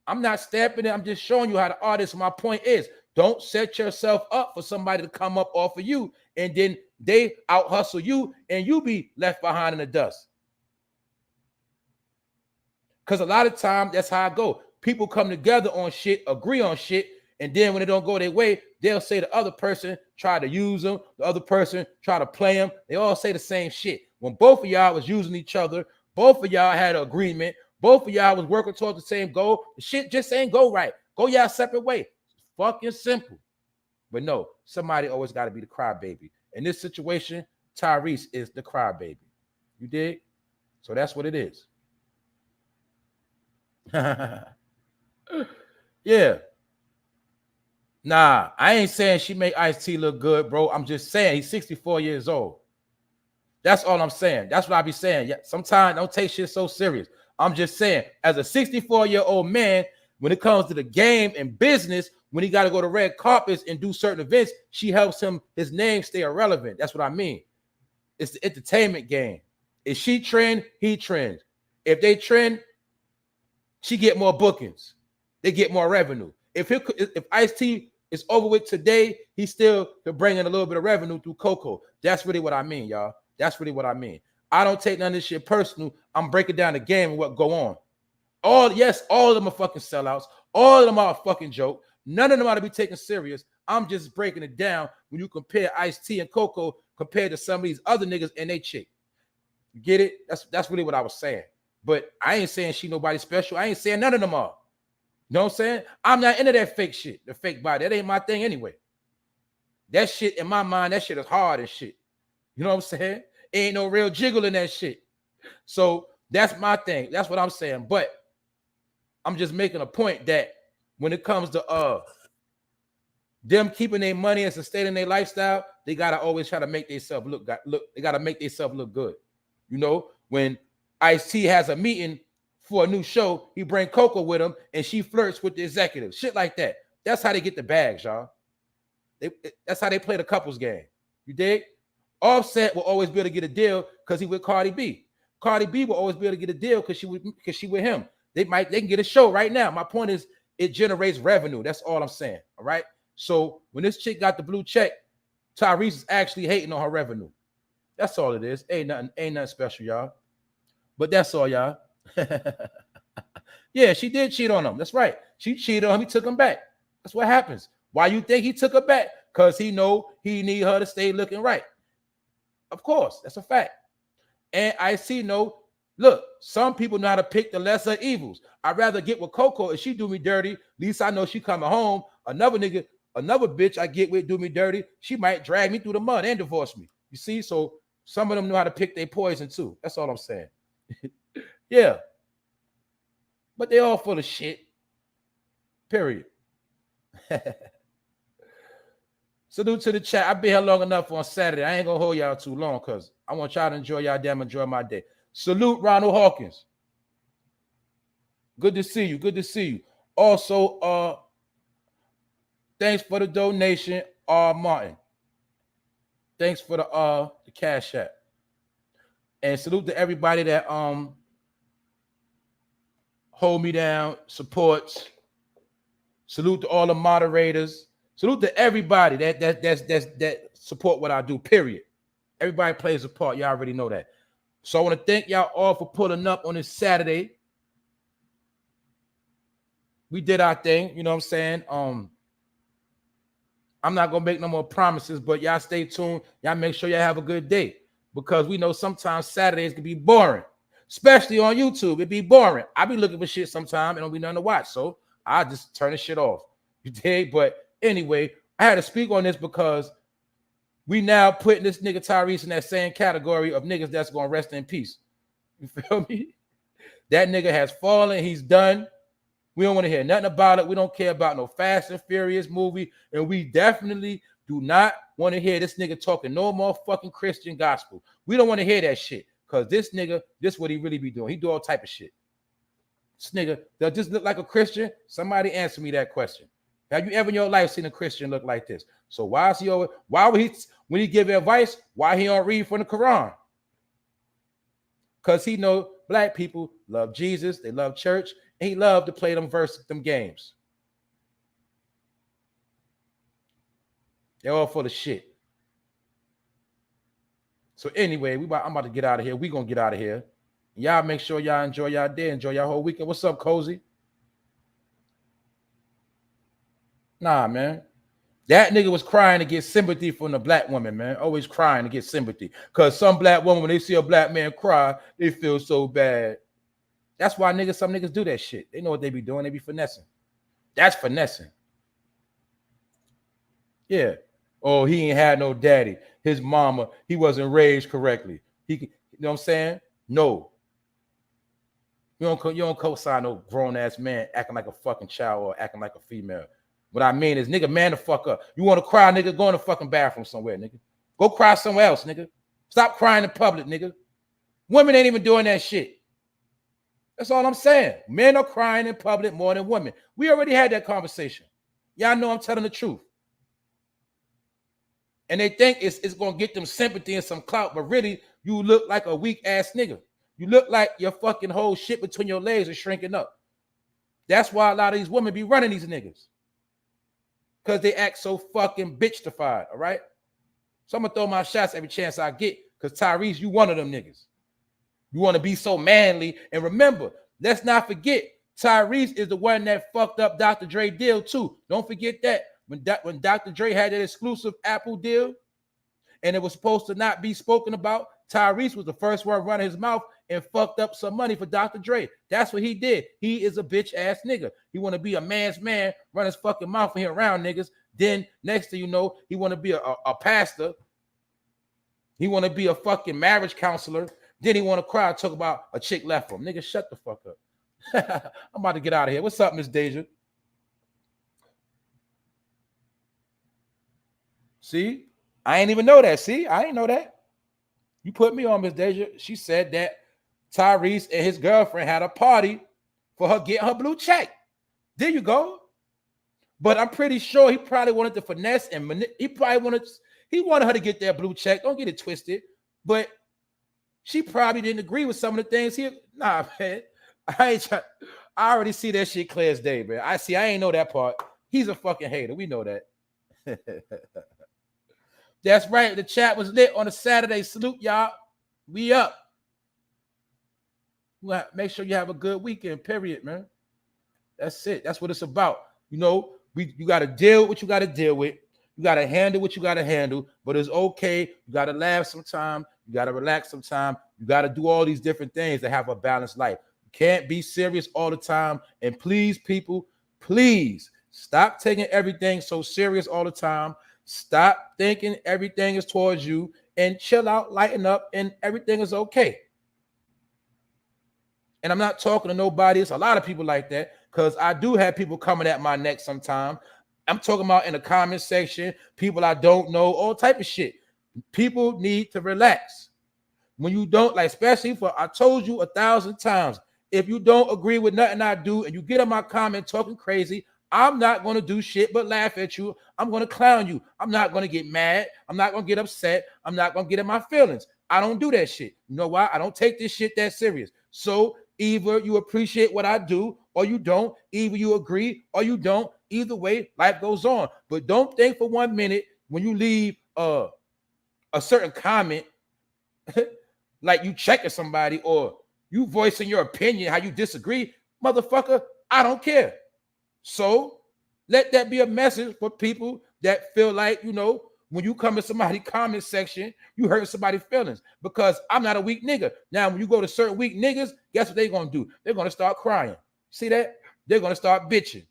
I'm not stamping it. I'm just showing you how the artist. My point is, don't set yourself up for somebody to come up off of you and then they out hustle you and you be left behind in the dust. Because a lot of times that's how I go. People come together on shit, agree on shit, and then when it don't go their way, they'll say the other person tried to use them, the other person try to play them. They all say the same shit. When both of y'all was using each other, both of y'all had an agreement, both of y'all was working towards the same goal, the shit just ain't go right. Go y'all separate way. It's fucking simple. But no, somebody always got to be the crybaby. In this situation, Tyrese is the crybaby. You dig? So that's what it is. Yeah. Nah, I ain't saying she made Ice-T look good, bro. I'm just saying he's 64 years old. That's all I'm saying. That's what I be saying. Yeah, sometimes don't take shit so serious. I'm just saying, as a 64-year-old man, when it comes to the game and business, when he got to go to red carpets and do certain events, she helps him, his name stay irrelevant. That's what I mean. It's the entertainment game. If she trend, he trends. If they trend, she get more bookings. They get more revenue. If Ice-T is over with today, he still could bring in a little bit of revenue through Coco. That's really what I mean, y'all. That's really what I mean. I don't take none of this shit personal. I'm breaking down the game and what go on. All of them are fucking sellouts. All of them are a fucking joke. None of them ought to be taken serious. I'm just breaking it down when you compare Ice-T and Coco compared to some of these other niggas and they chick. You get it? That's really what I was saying. But I ain't saying she nobody special. I ain't saying none of them are. You know what I'm saying? I'm not into that fake shit, the fake body. That ain't my thing anyway. That shit, in my mind, that shit is hard as shit. You know what I'm saying? Ain't no real jiggle in that shit. So that's my thing. That's what I'm saying. But I'm just making a point that when it comes to them keeping their money and sustaining their lifestyle, they gotta always try to make themselves look. They gotta make themselves look good. You know, when Ice-T has a meeting for a new show, he bring Coco with him, and she flirts with the executive. Shit like that. That's how they get the bags, y'all. That's how they play the couples game. You dig? Offset will always be able to get a deal because he with Cardi B. Cardi B will always be able to get a deal because she with him. They can get a show right now. My point is, it generates revenue. That's all I'm saying. All right. So when this chick got the blue check, Tyrese is actually hating on her revenue. That's all it is. Ain't nothing special, y'all. But that's all, y'all. Yeah, she did cheat on him. That's right. She cheated on him. He took him back. That's what happens. Why you think he took her back? Because he know he need her to stay looking right. Of course, that's a fact. And I see look, some people know how to pick the lesser evils. I'd rather get with Coco if she do me dirty. At least I know she coming home. Another bitch I get with do me dirty. She might drag me through the mud and divorce me. You see? So some of them know how to pick their poison too. That's all I'm saying. Yeah. But they all full of shit. Period. Salute to the chat. I've been here long enough on Saturday. I ain't gonna hold y'all too long because I want y'all to enjoy my day. Salute Ronald Hawkins. Good to see you. Good to see you. Also, thanks for the donation, Martin. Thanks for the Cash App. And salute to everybody that hold me down, supports. Salute to all the moderators. Salute to everybody that support what I do, period. Everybody plays a part. Y'all already know that. So I want to thank y'all all for pulling up on this Saturday. We did our thing, you know what I'm saying? I'm not gonna make no more promises, but y'all stay tuned. Y'all make sure y'all have a good day, because we know sometimes Saturdays can be boring, especially on YouTube. It be boring. I be looking for shit sometimes and don't be nothing to watch, so I just turn the shit off. You dig? But anyway, I had to speak on this because we now putting this nigga Tyrese in that same category of niggas that's gonna rest in peace. You feel me? That nigga has fallen. He's done. We don't want to hear nothing about it. We don't care about no Fast and Furious movie. And we definitely do not want to hear this nigga talking no more fucking Christian gospel. We don't want to hear that shit. Because this nigga, this what he really be doing. He do all type of shit. This nigga, does this look like a Christian? Somebody answer me that question. Have you ever in your life seen a Christian look like this? So why is he always, why would he, when he give advice, why he don't read from the Quran? Because he know black people love Jesus, they love church, and he loved to play them games. They're all full of shit. So anyway, I'm about to get out of here. We're going to get out of here. Y'all make sure y'all enjoy y'all day, enjoy y'all whole weekend. What's up, Cozy? Nah, man. That nigga was crying to get sympathy from the black woman, man. Always crying to get sympathy. Because some black woman, when they see a black man cry, they feel so bad. That's why some niggas do that shit. They know what they be doing. They be finessing. That's finessing. Yeah. Oh, he ain't had no daddy. His mama, he wasn't raised correctly. You know what I'm saying? No. You don't co-sign no grown-ass man acting like a fucking child or acting like a female. What I mean is, nigga, man the fuck up. You want to cry, nigga, go in the fucking bathroom somewhere, nigga. Go cry somewhere else, nigga. Stop crying in public, nigga. Women ain't even doing that shit. That's all I'm saying. Men are crying in public more than women. We already had that conversation. Y'all know I'm telling the truth. And they think it's going to get them sympathy and some clout, but really, you look like a weak-ass nigga. You look like your fucking whole shit between your legs is shrinking up. That's why a lot of these women be running these niggas. Because they act so fucking bitchified, all right? So I'm going to throw my shots every chance I get, because Tyrese, you one of them niggas. You want to be so manly. And remember, let's not forget, Tyrese is the one that fucked up Dr. Dre deal too. Don't forget that. When Dr. Dre had that exclusive Apple deal, and it was supposed to not be spoken about, Tyrese was the first one running his mouth and fucked up some money for Dr. Dre. That's what he did. He is a bitch-ass nigga. He want to be a man's man, run his fucking mouth and he around niggas. Then, next thing you know, he want to be a pastor. He want to be a fucking marriage counselor. Then he want to cry and talk about a chick left him. Nigga, shut the fuck up. I'm about to get out of here. What's up, Miss Deja? See? I ain't even know that. See? I ain't know that. You put me on, Miss Deja. She said that Tyrese and his girlfriend had a party for her getting her blue check. There you go. But I'm pretty sure he probably wanted to finesse and he wanted her to get that blue check. Don't get it twisted. But she probably didn't agree with some of the things nah, man. I already see that shit clear as day, man. I ain't know that part. He's a fucking hater. We know that. That's right. The chat was lit on a Saturday. Salute, y'all. We up. Make sure you have a good weekend, period, man. That's it. That's what it's about. You know, you got to deal with what you got to deal with. You got to handle what you got to handle, but it's okay. You got to laugh sometime. You got to relax sometime. You got to do all these different things to have a balanced life. You can't be serious all the time. And please, people, please stop taking everything so serious all the time. Stop thinking everything is towards you and chill out, lighten up, and everything is okay. And I'm not talking to nobody. It's a lot of people like that, because I do have people coming at my neck sometimes. I'm talking about in the comment section, people I don't know, all type of shit. People need to relax. When you don't, like, especially I told you 1,000 times, if you don't agree with nothing I do and you get in my comment talking crazy, I'm not going to do shit but laugh at you. I'm going to clown you. I'm not going to get mad. I'm not going to get upset. I'm not going to get in my feelings. I don't do that shit. You know why? I don't take this shit that serious. So either you appreciate what I do or you don't. Either you agree or you don't. Either way, life goes on. But don't think for 1 minute when you leave a certain comment like you checking somebody or you voicing your opinion, how you disagree. Motherfucker, I don't care. So let that be a message for people that feel like, you know, when you come in somebody's comment section, you hurt somebody's feelings, because I'm not a weak nigga. Now, when you go to certain weak niggas, guess what they're going to do? They're going to start crying. See that? They're going to start bitching.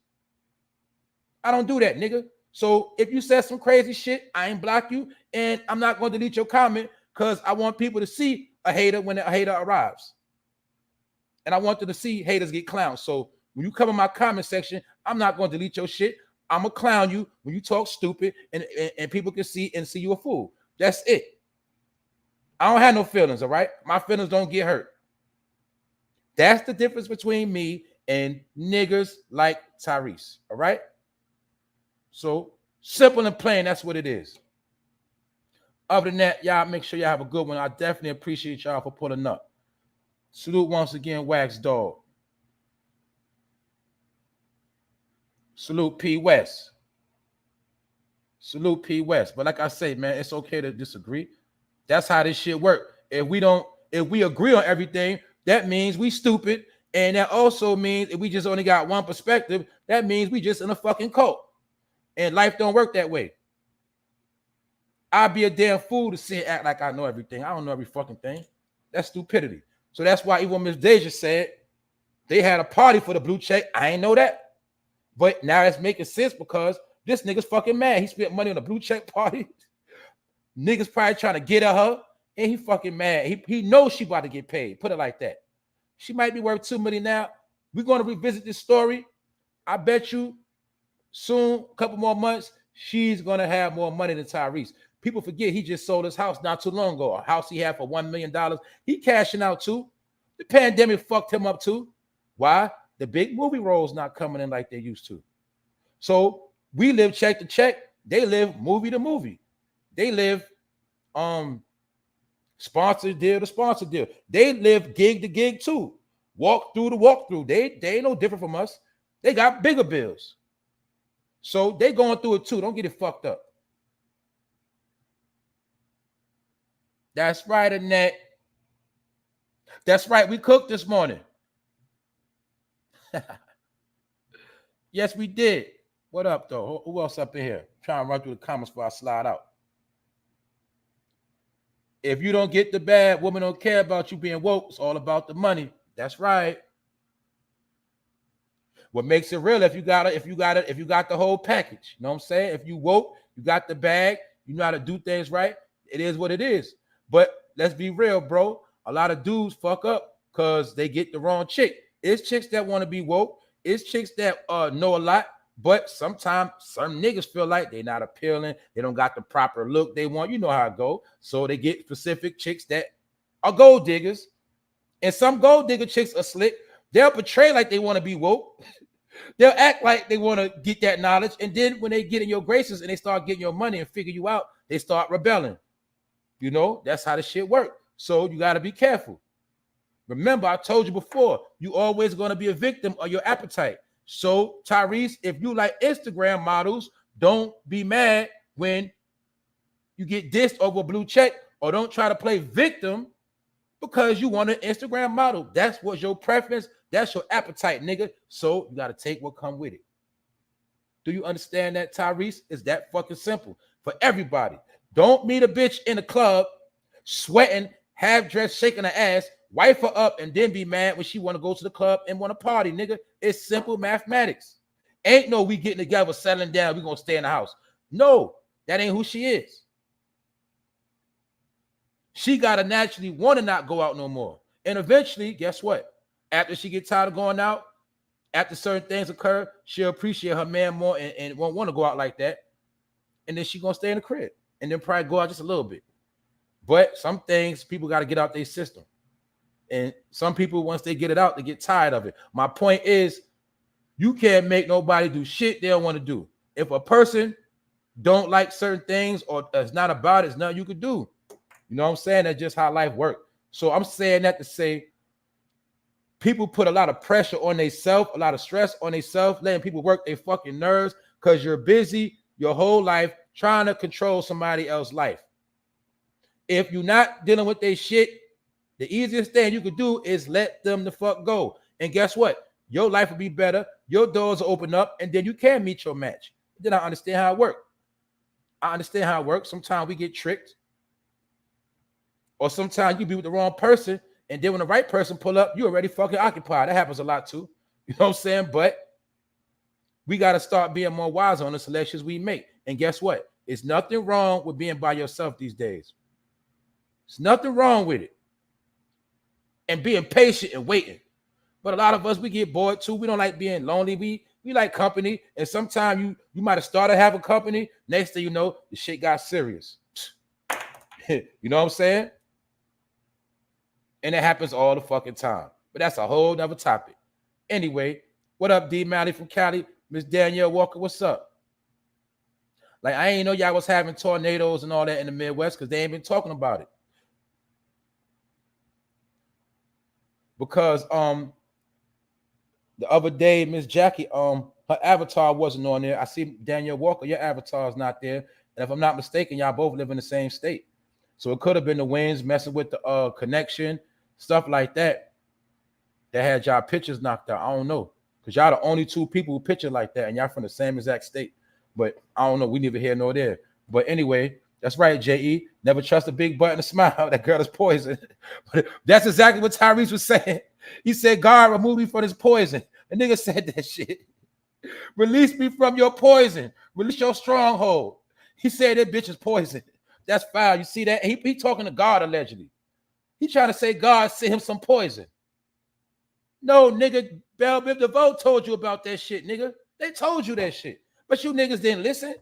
I don't do that, nigga. So if you said some crazy shit, I ain't block you, and I'm not going to delete your comment, because I want people to see a hater when a hater arrives. And I want them to see haters get clowned. So when you come in my comment section, I'm not going to delete your shit. I'm going to clown you when you talk stupid, and people can see you a fool. That's it. I don't have no feelings, all right? My feelings don't get hurt. That's the difference between me and niggas like Tyrese, all right? So simple and plain, that's what it is. Other than that, y'all make sure y'all have a good one. I definitely appreciate y'all for pulling up. Salute once again, Wax Dog. Salute P West. Salute P West. But like I say, man, it's okay to disagree. That's how this shit work. If we agree on everything, that means we stupid. And that also means if we just only got one perspective, that means we just in a fucking cult. And life don't work that way. I'd be a damn fool to sit and act like I know everything. I don't know every fucking thing. That's stupidity. So that's why even Miss Deja said they had a party for the blue check. I ain't know that. But now it's making sense, because this nigga's fucking mad. He spent money on a blue check party. Niggas probably trying to get at her, and he fucking mad. He knows she about to get paid. Put it like that. She might be worth $2 million now. We're going to revisit this story. I bet you soon, a couple more months, she's going to have more money than Tyrese. People forget he just sold his house not too long ago. A house he had for $1 million. He cashing out too. The pandemic fucked him up too. Why? The big movie roles not coming in like they used to. So we live check to check. They live movie to movie. They live sponsor deal to sponsor deal. They live gig to gig too. Walk through to walk through. They ain't no different from us. They got bigger bills. So they going through it too. Don't get it fucked up. That's right, Annette. That's right. We cooked this morning. Yes, we did. What up, though? Who else up in here? I'm trying to run through the comments before I slide out. If you don't get the bag, women don't care about you being woke. It's all about the money. That's right. What makes it real if you got the whole package. You know what I'm saying? If you woke, you got the bag, you know how to do things right. It is what it is. But let's be real, bro. A lot of dudes fuck up because they get the wrong chick. It's chicks that want to be woke. It's chicks that know a lot. But sometimes some niggas feel like they're not appealing. They don't got the proper look they want. You know how it go. So they get specific chicks that are gold diggers. And some gold digger chicks are slick. They'll portray like they want to be woke. They'll act like they want to get that knowledge. And then when they get in your graces and they start getting your money and figure you out, they start rebelling. You know, that's how the shit works. So you got to be careful. Remember, I told you before, you always going to be a victim of your appetite. So, Tyrese, if you like Instagram models, don't be mad when you get dissed over a blue check, or don't try to play victim because you want an Instagram model. That's what's your preference. That's your appetite, nigga. So you got to take what come with it. Do you understand that, Tyrese? It's that fucking simple for everybody. Don't meet a bitch in a club, sweating, half dressed, shaking her ass, wife her up, and then be mad when she want to go to the club and want to party, nigga. It's simple mathematics. Ain't no we getting together, settling down, we gonna stay in the house. No, that ain't who she is. She gotta naturally want to not go out no more. And eventually, guess what? After she get tired of going out, after certain things occur, she'll appreciate her man more and won't want to go out like that. And then she gonna stay in the crib and then probably go out just a little bit. But some things people got to get out their system. And some people, once they get it out, they get tired of it. My point is, you can't make nobody do shit they don't want to do. If a person don't like certain things or it's not about it, it's nothing you could do. You know what I'm saying? That's just how life works. So I'm saying that to say people put a lot of pressure on themselves, a lot of stress on themselves, letting people work their fucking nerves because you're busy your whole life trying to control somebody else's life. If you're not dealing with their shit, the easiest thing you could do is let them the fuck go. And guess what? Your life will be better. Your doors will open up, and then you can meet your match. Then I understand how it works. I understand how it works. Sometimes we get tricked. Or sometimes you be with the wrong person, and then when the right person pull up, you already fucking occupied. That happens a lot too. You know what I'm saying? But we got to start being more wise on the selections we make. And guess what? It's nothing wrong with being by yourself these days. There's nothing wrong with it. And being patient and waiting. But a lot of us, we get bored too. We don't like being lonely. We like company. And sometimes you might have started having company. Next thing you know, the shit got serious. You know what I'm saying? And it happens all the fucking time. But that's a whole nother topic. Anyway, what up, D. Malley from Cali? Miss Danielle Walker, what's up? Like, I ain't know y'all was having tornadoes and all that in the Midwest because they ain't been talking about it. Because the other day, Miss Jackie, her avatar wasn't on there. I see Danielle Walker, your avatar's not there. And if I'm not mistaken, y'all both live in the same state. So it could have been the winds messing with the connection, stuff like that, that had y'all pictures knocked out. I don't know. Because y'all the only two people who picture like that, and y'all from the same exact state. But I don't know. We neither here nor there. But anyway, that's right, J.E. Never trust a big butt and a smile. That girl is poison. But that's exactly what Tyrese was saying. He said, God, remove me from this poison. The nigga said that shit. Release me from your poison. Release your stronghold. He said that bitch is poison. That's foul. You see that? He talking to God allegedly. He trying to say God sent him some poison. No, nigga, Bell Biv DeVoe told you about that shit, nigga. They told you that shit. But you niggas didn't listen.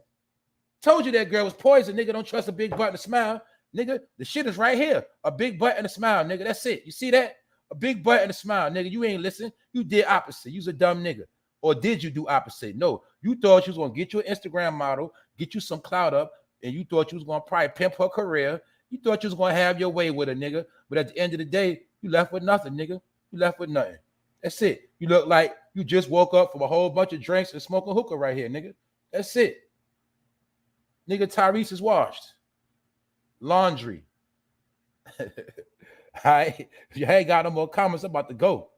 Told you that girl was poison, nigga. Don't trust a big butt and a smile. Nigga, the shit is right here. A big butt and a smile, nigga. That's it. You see that? A big butt and a smile, nigga. You ain't listen. You did opposite. You's a dumb nigga. Or did you do opposite? No. You thought you was going to get you an Instagram model, get you some clout up, and you thought you was going to probably pimp her career. You thought you was going to have your way with a nigga. But at the end of the day, you left with nothing, nigga. You left with nothing. That's it. You look like you just woke up from a whole bunch of drinks and smoking hookah right here, nigga. That's it. Nigga, Tyrese is washed. Laundry. All right. If you ain't got no more comments, I'm about to go.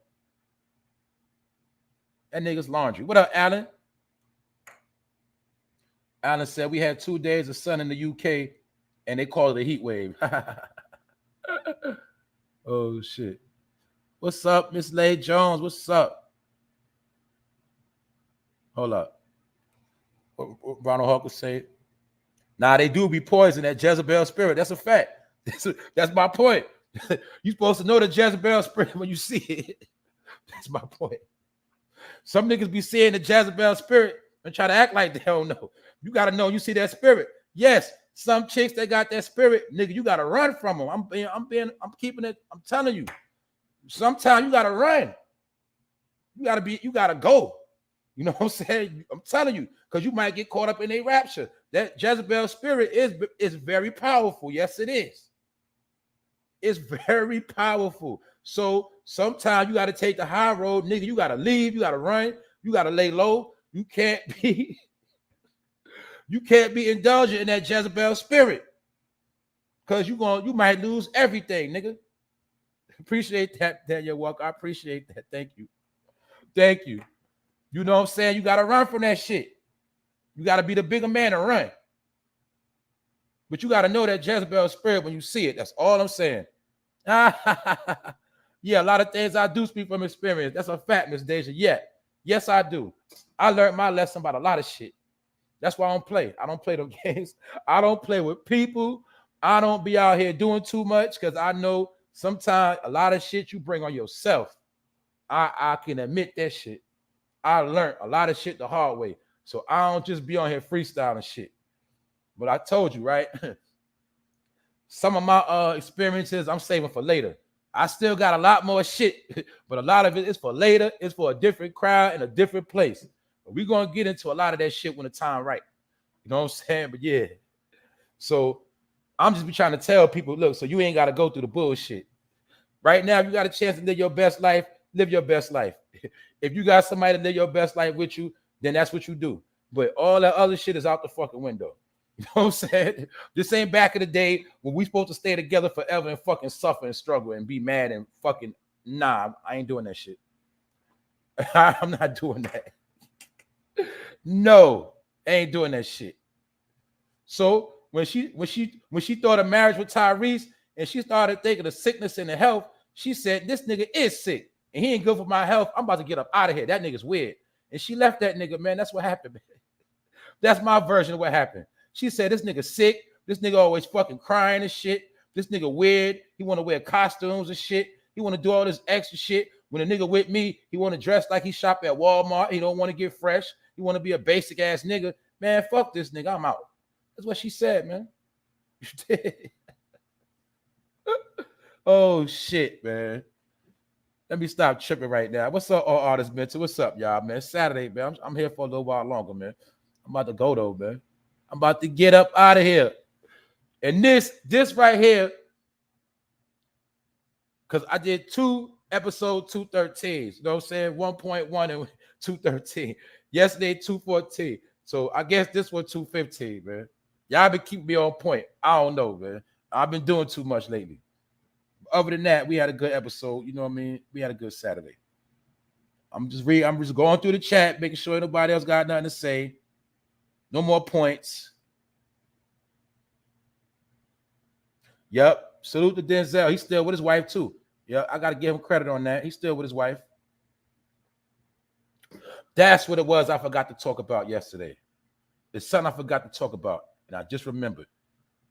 That nigga's laundry. What up, Alan? Alan said we had 2 days of sun in the UK and they call it a heat wave. Oh, shit. What's up, Miss Lay Jones? What's up? Hold up. What Ronald Hawkins say? Nah, they do be poison, that Jezebel spirit. That's a fact. That's my point. You're supposed to know the Jezebel spirit when you see it. That's my point. Some niggas be seeing the Jezebel spirit and try to act like they don't know. You got to know you see that spirit. Yes, some chicks that got that spirit, nigga, you got to run from them. I'm keeping it. I'm telling you. Sometimes you got to run. You got to go. You know what I'm saying? I'm telling you, because you might get caught up in a rapture. That Jezebel spirit is very powerful. Yes, it is. It's very powerful. So sometimes you got to take the high road, nigga. You got to leave. You got to run. You got to lay low. You can't be indulgent in that Jezebel spirit, because you might lose everything, nigga. Appreciate that, Daniel Walker. I appreciate that. Thank you. Thank you. You know what I'm saying? You got to run from that shit. You got to be the bigger man and run. But you got to know that Jezebel spirit when you see it. That's all I'm saying. Yeah, a lot of things I do speak from experience. That's a fact, Miss Deja. Yeah. Yes, I do. I learned my lesson about a lot of shit. That's why I don't play. I don't play them games. I don't play with people. I don't be out here doing too much because I know sometimes a lot of shit you bring on yourself. I can admit that shit. I learned a lot of shit the hard way. So I don't just be on here freestyling shit. But I told you, right? Some of my experiences I'm saving for later. I still got a lot more shit, but a lot of it is for later. It's for a different crowd in a different place. But we're going to get into a lot of that shit when the time right. You know what I'm saying? But yeah. So I'm just be trying to tell people, look, so you ain't got to go through the bullshit. Right now, if you got a chance to live your best life, live your best life. If you got somebody to live your best life with you, then that's what you do. But all that other shit is out the fucking window. You know what I'm saying? This ain't back in the day when we supposed to stay together forever and fucking suffer and struggle and be mad and fucking, nah, I ain't doing that shit. I'm not doing that. No, I ain't doing that shit. So when she thought of marriage with Tyrese and she started thinking of sickness and the health, she said, this nigga is sick and he ain't good for my health. I'm about to get up out of here. That nigga's weird. And she left that nigga, man. That's what happened, man. That's my version of what happened. She said, this nigga sick. This nigga always fucking crying and shit. This nigga weird. He want to wear costumes and shit. He want to do all this extra shit. When a nigga with me, he want to dress like he shop at Walmart. He don't want to get fresh. He want to be a basic ass nigga. Man, fuck this nigga. I'm out. That's what she said, man. Oh, shit, man. Let me stop tripping right now. What's up, all artists, mental? What's up, y'all, man? It's Saturday, man. I'm here for a little while longer, man. I'm about to go, though, man. I'm about to get up out of here. And this right here, because I did 2 episode 213s. You know what I'm saying? 1.1 and 213. Yesterday, 214. So I guess this was 215, man. Y'all been keeping me on point. I don't know, man. I've been doing too much lately. Other than that, we had a good episode. You know what I mean? We had a good Saturday. I'm just going through the chat, making sure nobody else got nothing to say. No more points. Yep. Salute to Denzel. He's still with his wife, too. Yeah, I got to give him credit on that. He's still with his wife. That's what it was I forgot to talk about yesterday. It's something I forgot to talk about, and I just remembered.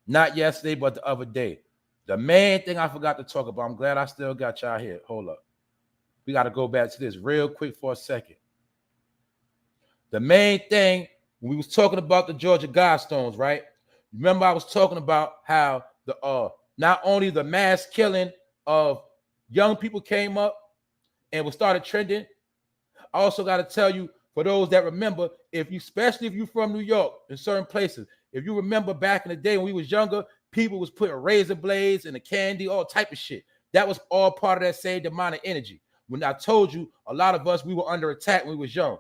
Not yesterday, but the other day. The main thing I forgot to talk about, I'm glad I still got y'all here. Hold up. We got to go back to this real quick for a second. The main thing, when we was talking about the Georgia Guidestones, right? Remember I was talking about how the not only the mass killing of young people came up and was started trending. I also got to tell you, for those that remember, especially if you're from New York in certain places, if you remember back in the day when we was younger, people was putting razor blades in the candy, all type of shit. That was all part of that same demonic energy. When I told you, a lot of us, we were under attack when we was young.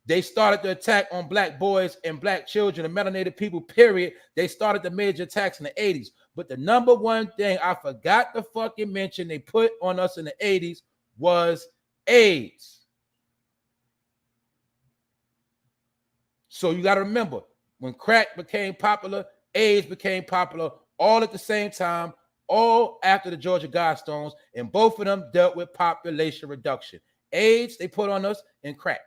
They started the attack on black boys and black children and melanated people, period. They started the major attacks in the 80s. But the number one thing I forgot to fucking mention they put on us in the 80s was AIDS. So you got to remember, when crack became popular, AIDS became popular all at the same time, all after the Georgia Guidestones, and both of them dealt with population reduction. AIDS, they put on us, and crack.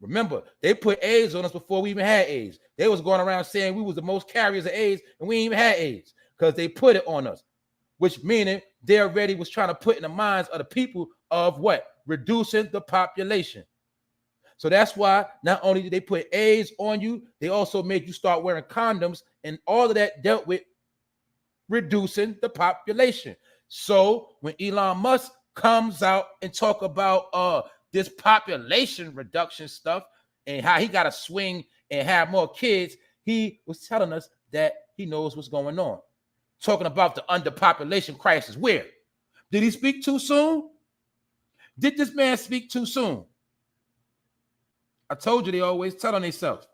Remember, they put AIDS on us before we even had AIDS. They was going around saying we was the most carriers of AIDS, and we ain't even had AIDS because they put it on us, which meaning they already was trying to put in the minds of the people of what? Reducing the population. So that's why not only did they put AIDS on you, they also made you start wearing condoms, and all of that dealt with reducing the population. So when Elon Musk comes out and talk about this population reduction stuff and how he got to swing and have more kids, he was telling us that he knows what's going on. Talking about the underpopulation crisis. Where? Did he speak too soon? Did this man speak too soon? I told you they always tell on themselves.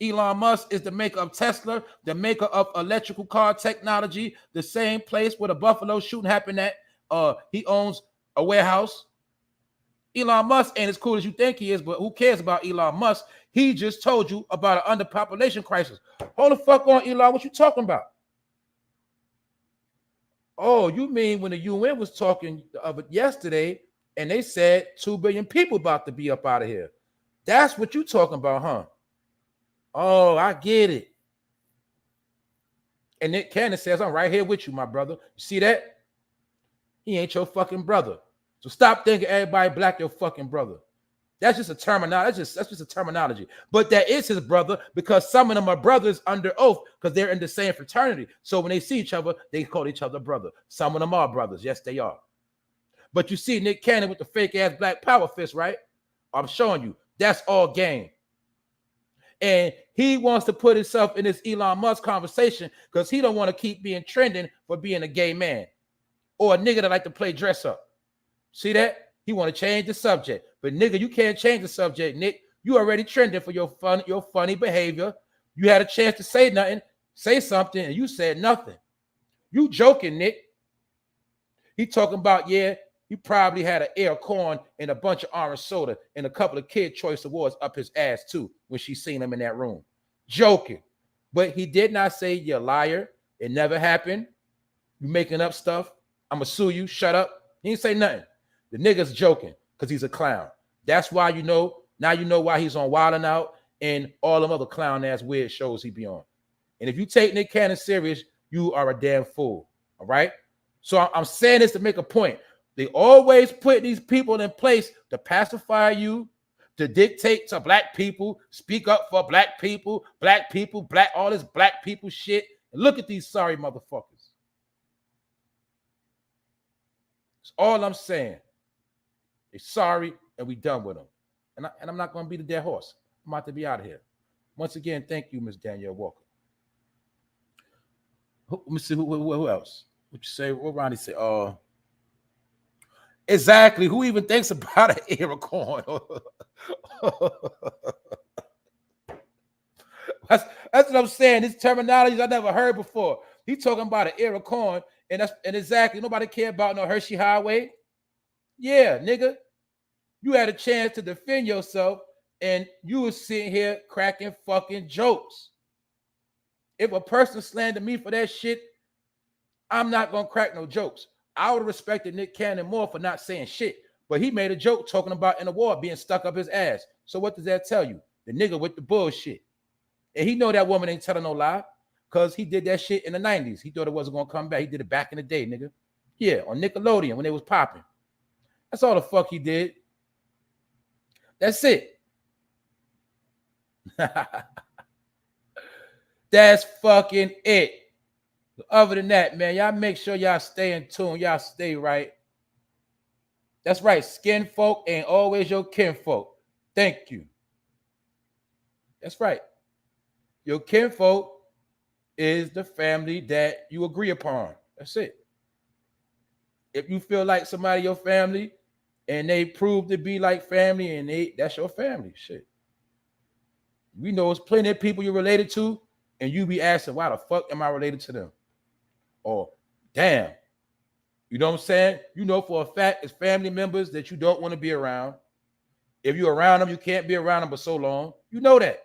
Elon Musk is the maker of Tesla, the maker of electrical car technology, the same place where the Buffalo shooting happened at. He owns a warehouse. Elon Musk ain't as cool as you think he is, but who cares about Elon Musk? He just told you about an underpopulation crisis. Hold the fuck on, Elon. What you talking about? Oh, you mean when the UN was talking of it yesterday and they said 2 billion people about to be up out of here. That's what you talking about, huh? Oh, I get it. And Nick Cannon says, I'm right here with you, my brother. You see that? He ain't your fucking brother. So stop thinking everybody black your fucking brother. That's just a terminology. That's just a terminology. But that is his brother because some of them are brothers under oath because they're in the same fraternity. So when they see each other, they call each other brother. Some of them are brothers. Yes, they are. But you see Nick Cannon with the fake ass black power fist, right? I'm showing you. That's all game. And he wants to put himself in this Elon Musk conversation because he don't want to keep being trending for being a gay man or a nigga that like to play dress up. See that? He want to change the subject. But nigga, you can't change the subject, Nick. You already trending for your funny behavior. You had a chance to say nothing, say something, and you said nothing. You joking, Nick. He talking about, yeah, He probably had an ear of corn and a bunch of orange soda and a couple of Kid Choice Awards up his ass too when she seen him in that room. Joking. But he did not say, you're a liar. It never happened. You making up stuff. I'm going to sue you. Shut up. He didn't say nothing. The nigga's joking because he's a clown. That's why you know, now you know why he's on Wild 'N Out and all them other clown-ass weird shows he be on. And if you take Nick Cannon serious, you are a damn fool. All right? So I'm saying this to make a point. They always put these people in place to pacify you, to dictate to black people, speak up for black people, all this black people shit. And look at these sorry motherfuckers. That's all I'm saying. They're sorry and we done with them. And I'm not going to be the dead horse. I'm about to be out of here. Once again, thank you, Miss Danielle Walker. Let me see who else. What you say? What Ronnie say? Exactly. Who even thinks about an ear of corn? That's what I'm saying. These terminologies I never heard before. He talking about an ear of corn, and exactly nobody care about no Hershey Highway. Yeah, nigga, you had a chance to defend yourself, and you was sitting here cracking fucking jokes. If a person slandered me for that shit, I'm not gonna crack no jokes. I would have respected Nick Cannon more for not saying shit, but he made a joke talking about an award being stuck up his ass. So what does that tell you? The nigga with the bullshit. And he know that woman ain't telling no lie because he did that shit in the 90s. He thought it wasn't gonna come back. He did it back in the day, nigga. Yeah, on Nickelodeon when it was popping. That's all the fuck he did. That's it. That's fucking it. Other than that, man, y'all make sure y'all stay in tune. Y'all stay right. That's right. Skin folk ain't always your kinfolk. Thank you. That's right. Your kinfolk is the family that you agree upon. That's it. If you feel like somebody your family and they prove to be like family and that's your family, shit. We know it's plenty of people you're related to and you be asking, why the fuck am I related to them? Or, damn, you know what I'm saying? You know for a fact it's family members that you don't want to be around. If you're around them, you can't be around them for so long. You know that.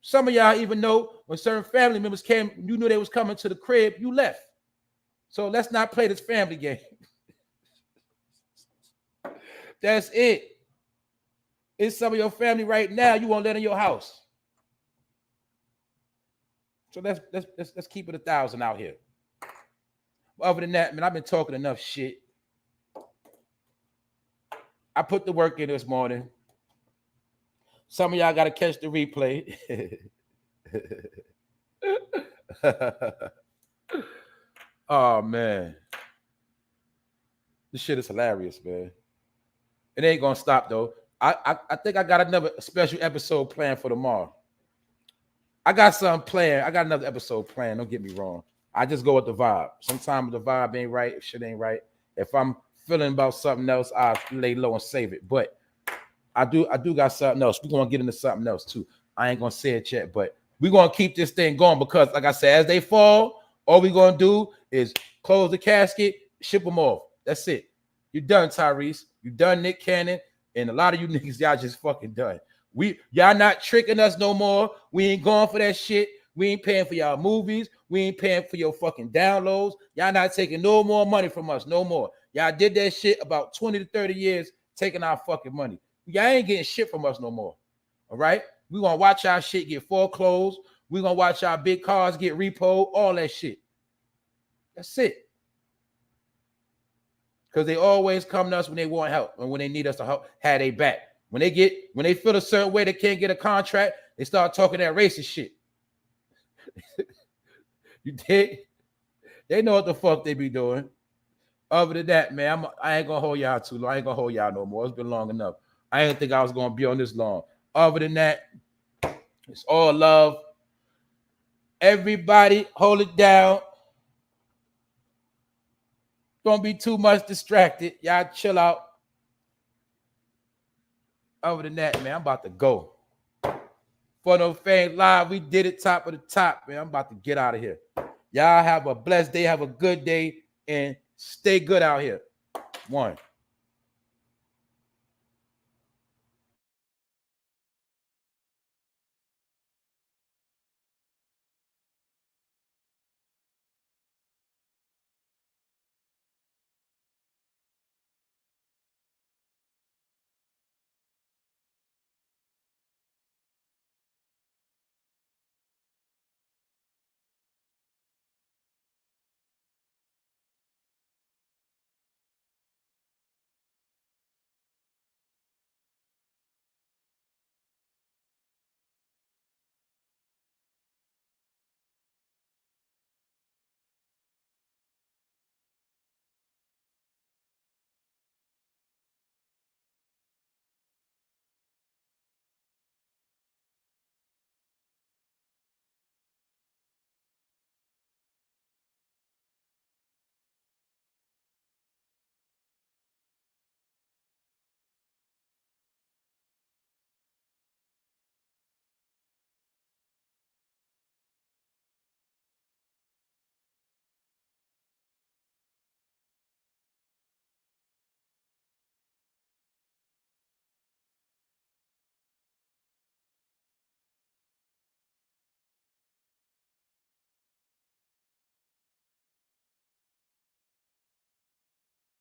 Some of y'all even know when certain family members came, you knew they was coming to the crib, you left. So let's not play this family game. That's it. It's some of your family right now you won't let in your house. So let's keep it 1,000 out here. Other than that, man, I've been talking enough shit. I put the work in this morning. Some of y'all got to catch the replay. Oh, man. This shit is hilarious, man. It ain't going to stop, though. I think I got another special episode planned for tomorrow. I got something planned. I got another episode planned. Don't get me wrong. I just go with the vibe. Sometimes the vibe ain't right. If shit ain't right. If I'm feeling about something else, I'll lay low and save it. But I do got something else. We're going to get into something else too. I ain't going to say it yet, but we're going to keep this thing going because, like I said, as they fall, all we're going to do is close the casket, ship them off. That's it. You're done, Tyrese. You're done, Nick Cannon. And a lot of you niggas, y'all just fucking done. Y'all not tricking us no more. We ain't going for that shit. We ain't paying for y'all movies. We ain't paying for your fucking downloads. Y'all not taking no more money from us, no more. Y'all did that shit about 20 to 30 years, taking our fucking money. Y'all ain't getting shit from us no more. All right? We're going to watch our shit get foreclosed. We're going to watch our big cars get repoed, all that shit. That's it. Because they always come to us when they want help and when they need us to help, have their back. When they feel a certain way they can't get a contract, they start talking that racist shit. You did? They know what the fuck they be doing. Other than that, man, I ain't gonna hold y'all too long. I ain't gonna hold y'all no more. It's been long enough. I didn't think I was gonna be on this long. Other than that, it's all love. Everybody hold it down. Don't be too much distracted. Y'all chill out. Other than that, man, I'm about to go. For no fame live, we did it top of the top, man. I'm about to get out of here. Y'all have a blessed day. Have a good day. And stay good out here. One.